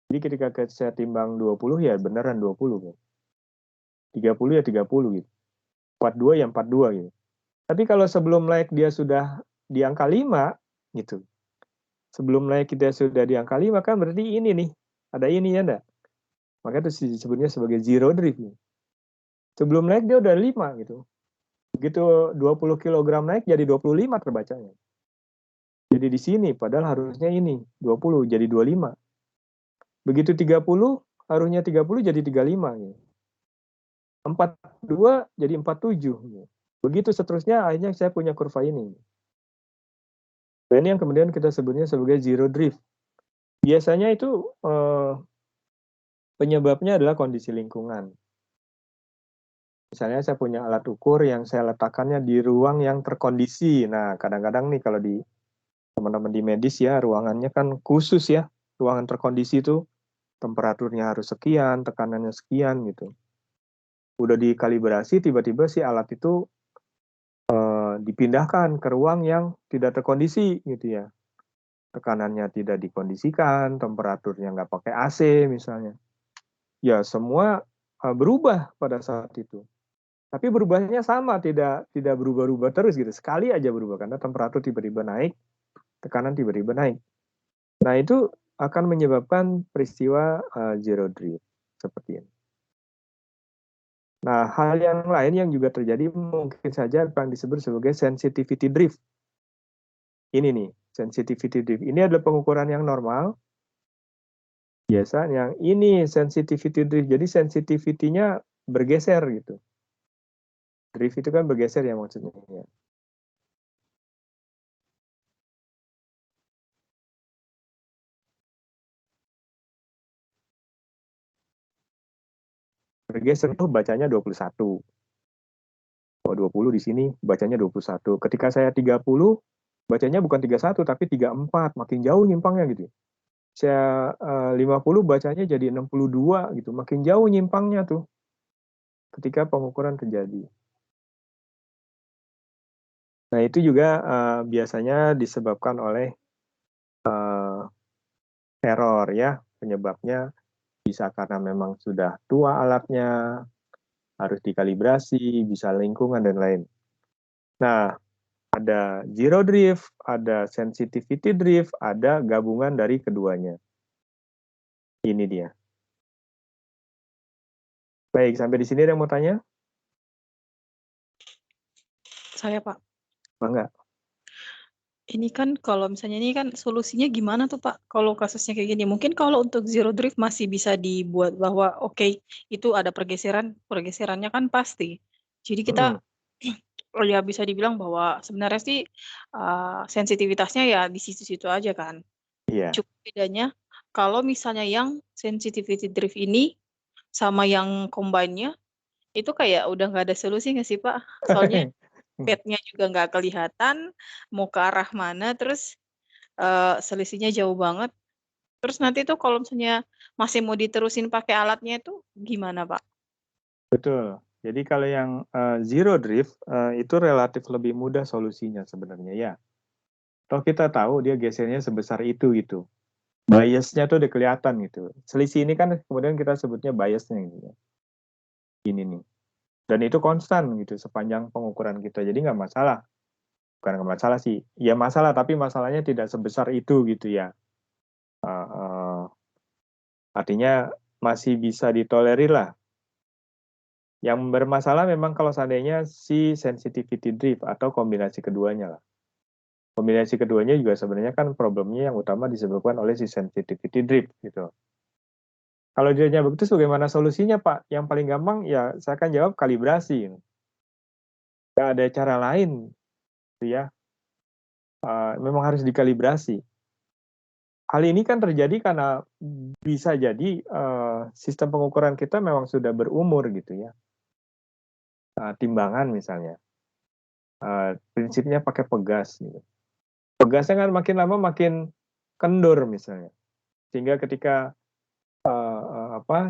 Jadi ketika saya timbang 20 ya beneran 20 gitu. 30 ya 30 gitu. 42 ya 42 gitu. Tapi kalau sebelum naik dia sudah di angka 5 gitu. Sebelum naik dia sudah di angka 5 kan berarti ini nih. Ada ini ya enggak? Maka itu disebutnya sebagai zero drift. Sebelum naik dia udah 5 gitu. Begitu 20 kg naik jadi 25 terbacanya. Jadi di sini padahal harusnya ini 20 jadi 25. Begitu 30 harusnya 30 jadi 35 gitu. 42 jadi 47 gitu. Begitu seterusnya akhirnya saya punya kurva ini. Dan ini yang kemudian kita sebutnya sebagai zero drift. Biasanya itu penyebabnya adalah kondisi lingkungan. Misalnya saya punya alat ukur yang saya letakkannya di ruang yang terkondisi. Nah, kadang-kadang nih kalau di teman-teman di medis ya, ruangannya kan khusus ya. Ruangan terkondisi itu temperaturnya harus sekian, tekanannya sekian gitu. Udah dikalibrasi, tiba-tiba si alat itu dipindahkan ke ruang yang tidak terkondisi gitu ya. Tekanannya tidak dikondisikan, temperaturnya nggak pakai AC misalnya. Ya semua berubah pada saat itu. Tapi berubahnya sama, tidak berubah-ubah terus gitu. Sekali aja berubah karena temperatur tiba-tiba naik, tekanan tiba-tiba naik. Nah itu akan menyebabkan peristiwa zero drift seperti ini. Nah, hal yang lain yang juga terjadi mungkin saja yang disebut sebagai sensitivity drift. Ini nih, sensitivity drift. Ini adalah pengukuran yang normal. Biasa yang ini sensitivity drift. Jadi sensitivity-nya bergeser gitu. Drift itu kan bergeser ya maksudnya. Bergeser tuh bacanya 21. Oh, 20 di sini bacanya 21. Ketika saya 30, bacanya bukan 31 tapi 34, makin jauh nyimpangnya gitu. Saya 50 bacanya jadi 62 gitu, makin jauh nyimpangnya tuh. Ketika pengukuran terjadi. Nah, itu juga biasanya disebabkan oleh error ya, penyebabnya bisa karena memang sudah tua alatnya, harus dikalibrasi, bisa lingkungan dan lain. Nah, ada zero drift, ada sensitivity drift, ada gabungan dari keduanya. Ini dia. Baik, sampai di sini ada yang mau tanya? Saya, Pak. Bangga. Ini kan kalau misalnya ini kan solusinya gimana tuh Pak? Kalau kasusnya kayak gini, mungkin kalau untuk zero drift masih bisa dibuat bahwa oke, itu ada pergeserannya kan pasti. Jadi kita ya bisa dibilang bahwa sebenarnya sih sensitivitasnya ya di situ-situ aja kan. Iya. Cuma bedanya kalau misalnya yang sensitivity drift ini sama yang combine-nya itu kayak udah nggak ada solusi nggak sih Pak? Soalnya Pad-nya juga nggak kelihatan, mau ke arah mana, terus selisihnya jauh banget. Terus nanti tuh kalau misalnya masih mau diterusin pakai alatnya itu gimana, Pak? Betul. Jadi kalau yang zero drift itu relatif lebih mudah solusinya sebenarnya ya. Toh kita tahu dia gesernya sebesar itu gitu. Biasnya tuh udah kelihatan gitu. Selisih ini kan kemudian kita sebutnya biasnya gitu ya. Ini nih. Dan itu konstan gitu sepanjang pengukuran kita. Jadi nggak masalah. Bukan nggak masalah sih. Ya masalah, tapi masalahnya tidak sebesar itu gitu ya. Artinya masih bisa ditolerir lah. Yang bermasalah memang kalau seandainya si sensitivity drift atau kombinasi keduanya lah. Kombinasi keduanya juga sebenarnya kan problemnya yang utama disebabkan oleh si sensitivity drift gitu. Kalau dia begitu bagaimana solusinya Pak? Yang paling gampang ya saya akan jawab kalibrasi. Gak ada cara lain gitu ya. Memang harus dikalibrasi. Hal ini kan terjadi karena bisa jadi sistem pengukuran kita memang sudah berumur gitu ya. Timbangan misalnya. Prinsipnya pakai pegas gitu. Pegasnya kan makin lama makin kendur misalnya. Sehingga ketika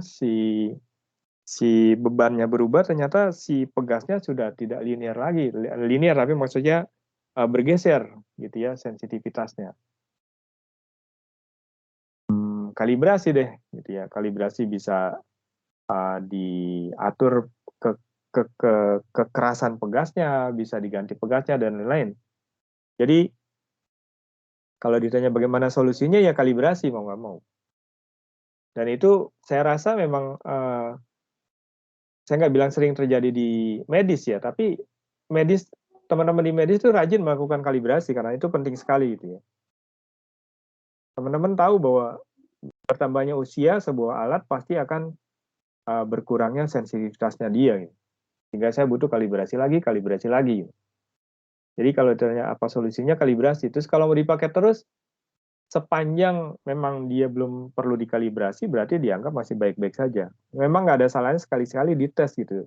si bebannya berubah ternyata si pegasnya sudah tidak linear lagi. Linear tapi maksudnya bergeser gitu ya sensitivitasnya. Kalibrasi deh gitu ya. Kalibrasi bisa diatur kekerasan pegasnya, bisa diganti pegasnya dan lain-lain. Jadi kalau ditanya bagaimana solusinya ya kalibrasi mau nggak mau. Dan itu saya rasa memang saya nggak bilang sering terjadi di medis ya, tapi medis teman-teman di medis itu rajin melakukan kalibrasi karena itu penting sekali gitu ya. Teman-teman tahu bahwa bertambahnya usia sebuah alat pasti akan berkurangnya sensitivitasnya dia. Gitu. Sehingga saya butuh kalibrasi lagi. Gitu. Jadi kalau ditanya apa solusinya kalibrasi. Terus kalau mau dipakai terus, sepanjang memang dia belum perlu dikalibrasi, berarti dianggap masih baik-baik saja. Memang nggak ada salahnya sekali-sekali dites gitu.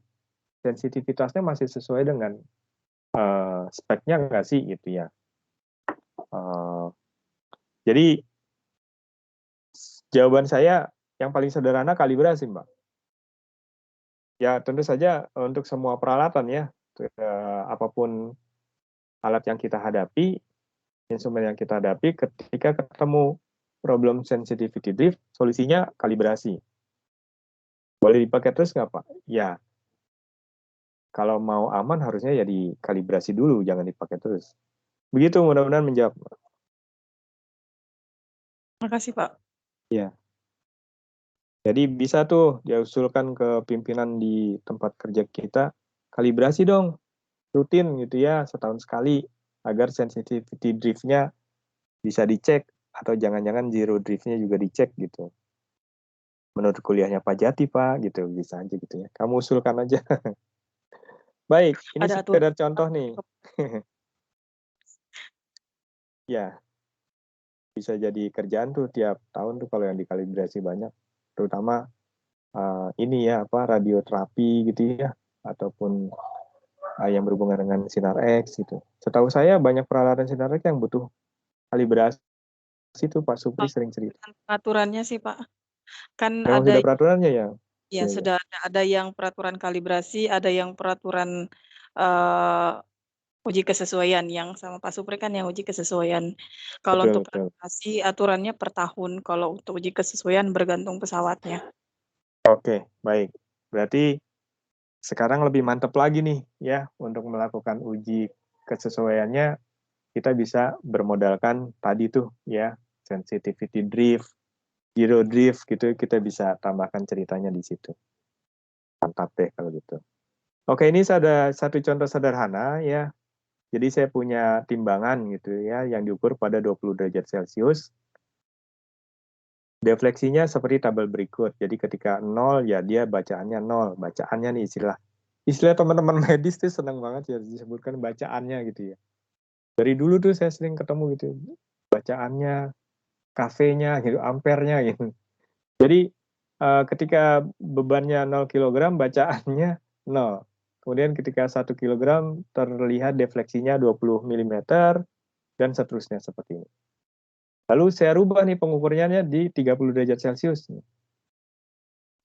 Sensitivitasnya masih sesuai dengan speknya nggak sih gitu ya. Jadi jawaban saya yang paling sederhana kalibrasi, Mbak. Ya tentu saja untuk semua peralatan ya, apapun alat yang kita hadapi, instrumen yang kita hadapi, ketika ketemu problem sensitivity drift, solusinya kalibrasi. Boleh dipakai terus nggak Pak? Ya, kalau mau aman harusnya ya dikalibrasi dulu, jangan dipakai terus. Begitu mudah-mudahan menjawab. Terima kasih Pak. Ya. Jadi bisa tuh diusulkan ke pimpinan di tempat kerja kita, kalibrasi dong, rutin gitu ya, setahun sekali, agar sensitivity drift-nya bisa dicek, atau jangan-jangan zero drift-nya juga dicek gitu. Menurut kuliahnya Pak Jati Pak, gitu, bisa aja gitu ya. Kamu usulkan aja. Baik, ini sekedar contoh nih. Ya, bisa jadi kerjaan tuh tiap tahun tuh kalau yang dikalibrasi banyak, terutama ini ya radioterapi gitu ya, ataupun yang berhubungan dengan sinar X gitu. Setahu saya banyak peralatan sinar X yang butuh kalibrasi itu Pak Supri sering cerita. Peraturannya sih Pak, kan memang ada sudah peraturannya ya. Ya, sudah ada yang peraturan kalibrasi, ada yang peraturan uji kesesuaian yang sama Pak Supri kan yang uji kesesuaian. Kalau untuk kalibrasi aturannya per tahun, kalau untuk uji kesesuaian bergantung pesawatnya. Oke, baik. Berarti sekarang lebih mantap lagi nih ya untuk melakukan uji kesesuaiannya kita bisa bermodalkan tadi tuh ya sensitivity drift, zero drift gitu kita bisa tambahkan ceritanya di situ. Mantap deh kalau gitu. Oke, ini ada satu contoh sederhana ya. Jadi saya punya timbangan gitu ya yang diukur pada 20 derajat Celcius. Defleksinya seperti tabel berikut. Jadi ketika 0 ya dia bacaannya 0. Bacaannya nih istilah teman-teman medis tuh senang banget ya disebutkan bacaannya gitu ya. Dari dulu tuh saya sering ketemu gitu. Bacaannya, kafenya gitu, ampernya gitu. Jadi ketika bebannya 0 kg bacaannya 0. kemudian ketika 1 kg terlihat defleksinya 20 mm, dan seterusnya seperti ini. Lalu saya rubah nih pengukurannya di 30 derajat Celcius.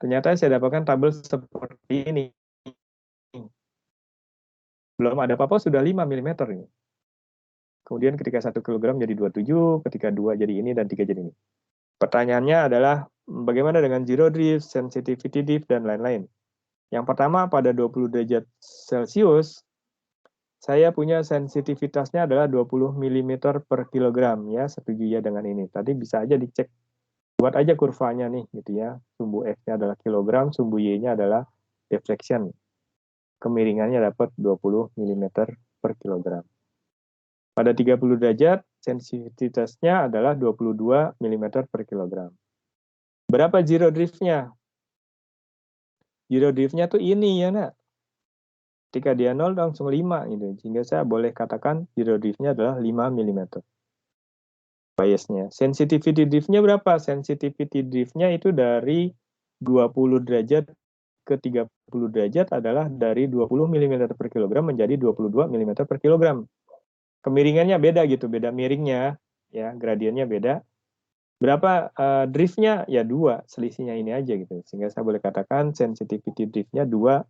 Ternyata saya dapatkan tabel seperti ini. Belum ada apa-apa sudah 5 mm ini. Kemudian ketika 1 kg jadi 27, ketika 2 jadi ini, dan 3 jadi ini. Pertanyaannya adalah bagaimana dengan zero drift, sensitivity drift, dan lain-lain. Yang pertama, pada 20 derajat Celcius, saya punya sensitivitasnya adalah 20 mm per kilogram, ya, setuju ya dengan ini. Tadi bisa aja dicek, buat aja kurvanya nih, gitu ya. Sumbu X-nya adalah kilogram, sumbu Y-nya adalah deflection. Kemiringannya dapat 20 mm per kilogram. Pada 30 derajat, sensitivitasnya adalah 22 mm per kilogram. Berapa zero drift-nya? Zero drift-nya tuh ini ya, nak. Ketika dia 0 langsung 5 gitu. Sehingga saya boleh katakan zero drift-nya adalah 5 mm. Bias-nya. Sensitivity drift-nya berapa? Sensitivity drift-nya itu dari 20 derajat ke 30 derajat adalah dari 20 mm per kilogram menjadi 22 mm per kilogram. Kemiringannya beda gitu, beda miringnya, ya, gradiennya beda. Berapa drift-nya? Ya 2, selisihnya ini aja gitu. Sehingga saya boleh katakan sensitivity drift-nya 2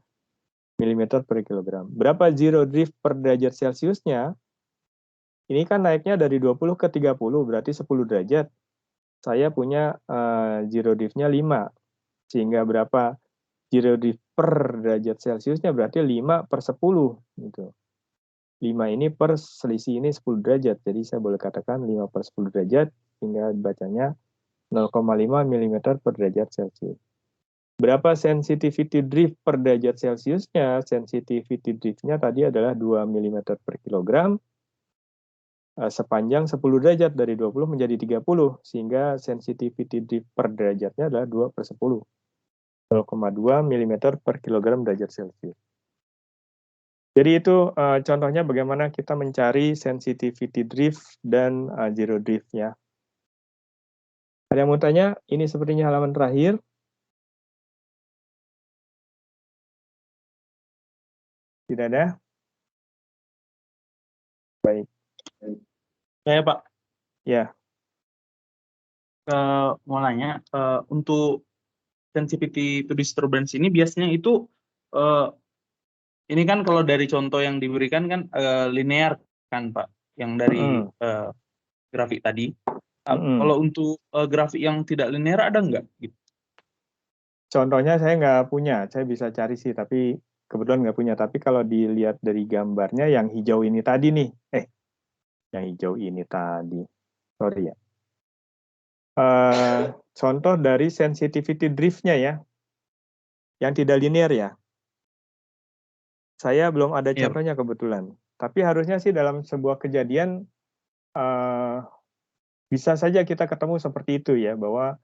mm per kilogram. Berapa zero drift per derajat Celciusnya? Ini kan naiknya dari 20 ke 30, berarti 10 derajat. Saya punya zero drift-nya 5. Sehingga berapa zero drift per derajat Celciusnya? Berarti 5 per 10 gitu. 5 ini per selisih ini 10 derajat. Jadi saya boleh katakan 5 per 10 derajat, sehingga bacanya 0,5 mm per derajat Celcius. Berapa sensitivity drift per derajat Celciusnya? Sensitivity drift-nya tadi adalah 2 mm per kilogram, sepanjang 10 derajat dari 20 menjadi 30, sehingga sensitivity drift per derajatnya adalah 2 per 10. 0,2 mm per kilogram derajat Celcius. Jadi itu contohnya bagaimana kita mencari sensitivity drift dan zero drift-nya. Ada yang mau tanya? Ini sepertinya halaman terakhir. Tidak ada? Baik. Saya Pak, Ya. mau nanya, untuk sensitivity to disturbance ini biasanya itu, ini kan kalau dari contoh yang diberikan kan linear kan Pak, yang dari grafik tadi. Kalau untuk grafik yang tidak linear ada nggak? Gitu. Contohnya saya nggak punya, saya bisa cari sih, tapi kebetulan nggak punya. Tapi kalau dilihat dari gambarnya yang hijau ini tadi nih, yang hijau ini tadi, sorry ya. Contoh dari sensitivity drift-nya ya, yang tidak linear ya. Saya belum ada contohnya kebetulan. Tapi harusnya sih dalam sebuah kejadian bisa saja kita ketemu seperti itu ya, bahwa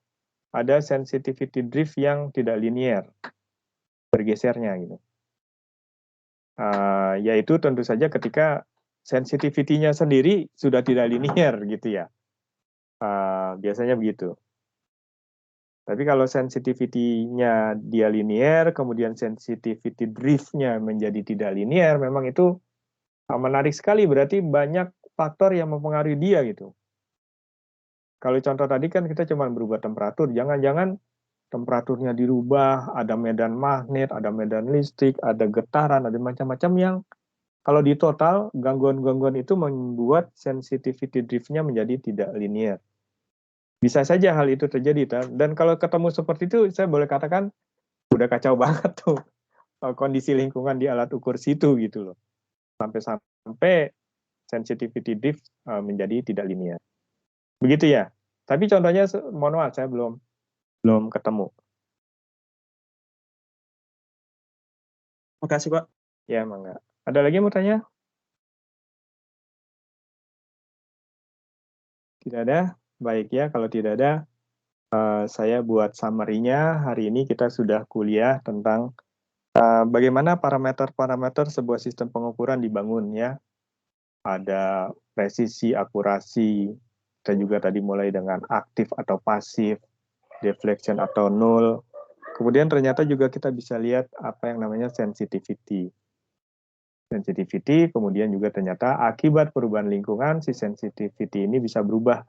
ada sensitivity drift yang tidak linear bergesernya gitu. Yaitu tentu saja ketika sensitivity-nya sendiri sudah tidak linear gitu ya. Biasanya begitu. Tapi kalau sensitivity-nya dia linear, kemudian sensitivity drift-nya menjadi tidak linear, memang itu menarik sekali, berarti banyak faktor yang mempengaruhi dia gitu. Kalau contoh tadi kan kita cuma berubah temperatur, jangan-jangan temperaturnya dirubah, ada medan magnet, ada medan listrik, ada getaran, ada macam-macam yang kalau di total gangguan-gangguan itu membuat sensitivity drift-nya menjadi tidak linear. Bisa saja hal itu terjadi, dan kalau ketemu seperti itu, saya boleh katakan udah kacau banget tuh kondisi lingkungan di alat ukur situ gitu loh. Sampai sensitivity drift menjadi tidak linear. Begitu ya. Tapi contohnya, mohon maaf, saya belum ketemu. Makasih Pak. Ya, mangga. Ada lagi yang mau tanya? Tidak ada? Baik ya, kalau tidak ada, saya buat summary-nya. Hari ini kita sudah kuliah tentang bagaimana parameter-parameter sebuah sistem pengukuran dibangun ya. Ada presisi, akurasi, kita juga tadi mulai dengan aktif atau pasif, deflection atau null. Kemudian ternyata juga kita bisa lihat apa yang namanya sensitivity. sensitivity, kemudian juga ternyata akibat perubahan lingkungan, si sensitivity ini bisa berubah.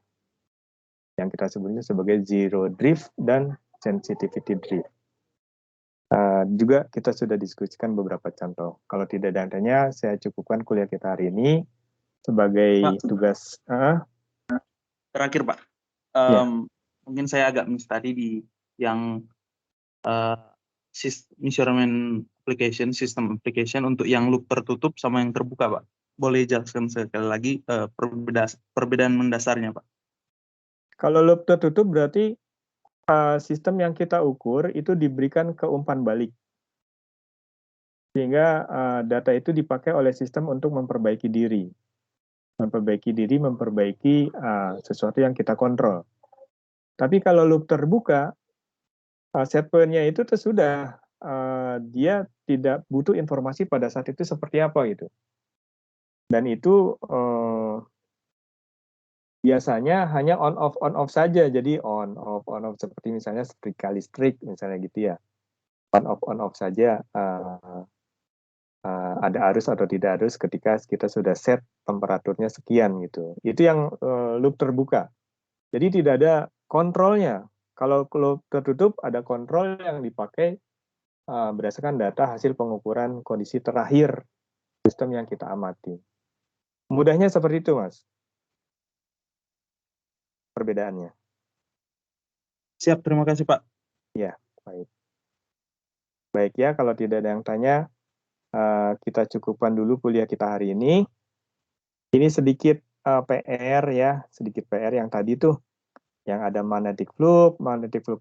Yang kita sebutnya sebagai zero drift dan sensitivity drift. Juga kita sudah diskusikan beberapa contoh. Kalau tidak ada yang tanya, saya cukupkan kuliah kita hari ini sebagai Pak. tugas. Terakhir Pak, mungkin saya agak miss tadi di yang measurement application, system application untuk yang loop tertutup sama yang terbuka Pak. Boleh jelaskan sekali lagi perbedaan mendasarnya Pak? Kalau loop tertutup berarti sistem yang kita ukur itu diberikan ke umpan balik. Sehingga data itu dipakai oleh sistem untuk memperbaiki diri. Memperbaiki sesuatu yang kita kontrol. Tapi kalau loop terbuka, set point-nya itu sudah dia tidak butuh informasi pada saat itu seperti apa gitu. Dan itu biasanya hanya on off saja. Jadi on off seperti misalnya setrika listrik misalnya gitu ya. On off saja. Ada arus atau tidak arus ketika kita sudah set temperaturnya sekian gitu. Itu yang loop terbuka. Jadi tidak ada kontrolnya. Kalau loop tertutup ada kontrol yang dipakai berdasarkan data hasil pengukuran kondisi terakhir sistem yang kita amati. Mudahnya seperti itu, Mas. Perbedaannya. Siap, terima kasih Pak. Ya, baik. Baik ya, kalau tidak ada yang tanya, kita cukupkan dulu kuliah kita hari ini. Ini sedikit PR ya, sedikit PR yang tadi tuh, yang ada magnetic flux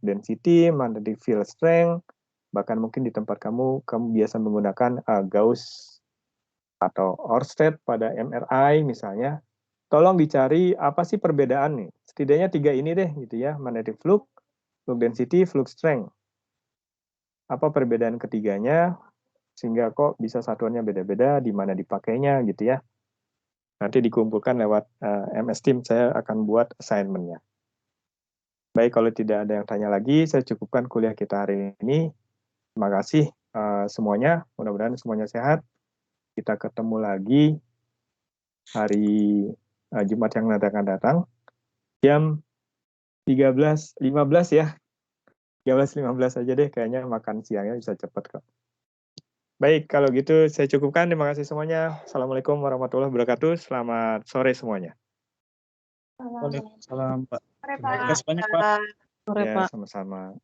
density, magnetic field strength, bahkan mungkin di tempat kamu biasa menggunakan Gauss atau Oersted pada MRI misalnya. Tolong dicari apa sih perbedaan nih. Setidaknya 3 ini deh gitu ya, magnetic flux density, flux strength. Apa perbedaan ketiganya? Sehingga kok bisa satuannya beda-beda, di mana dipakainya gitu ya. Nanti dikumpulkan lewat MS Team, saya akan buat assignment-nya. Baik, kalau tidak ada yang tanya lagi, saya cukupkan kuliah kita hari ini. Terima kasih semuanya, mudah-mudahan semuanya sehat. Kita ketemu lagi hari Jumat yang akan datang, jam 13.15 ya. 13.15 aja deh, kayaknya makan siangnya bisa cepat kok. Baik, kalau gitu saya cukupkan. Terima kasih semuanya. Assalamualaikum warahmatullahi wabarakatuh. Selamat sore semuanya. Waalaikumsalam Pak. Terima kasih banyak Pak. Sore, Ya, Pak. sama-sama.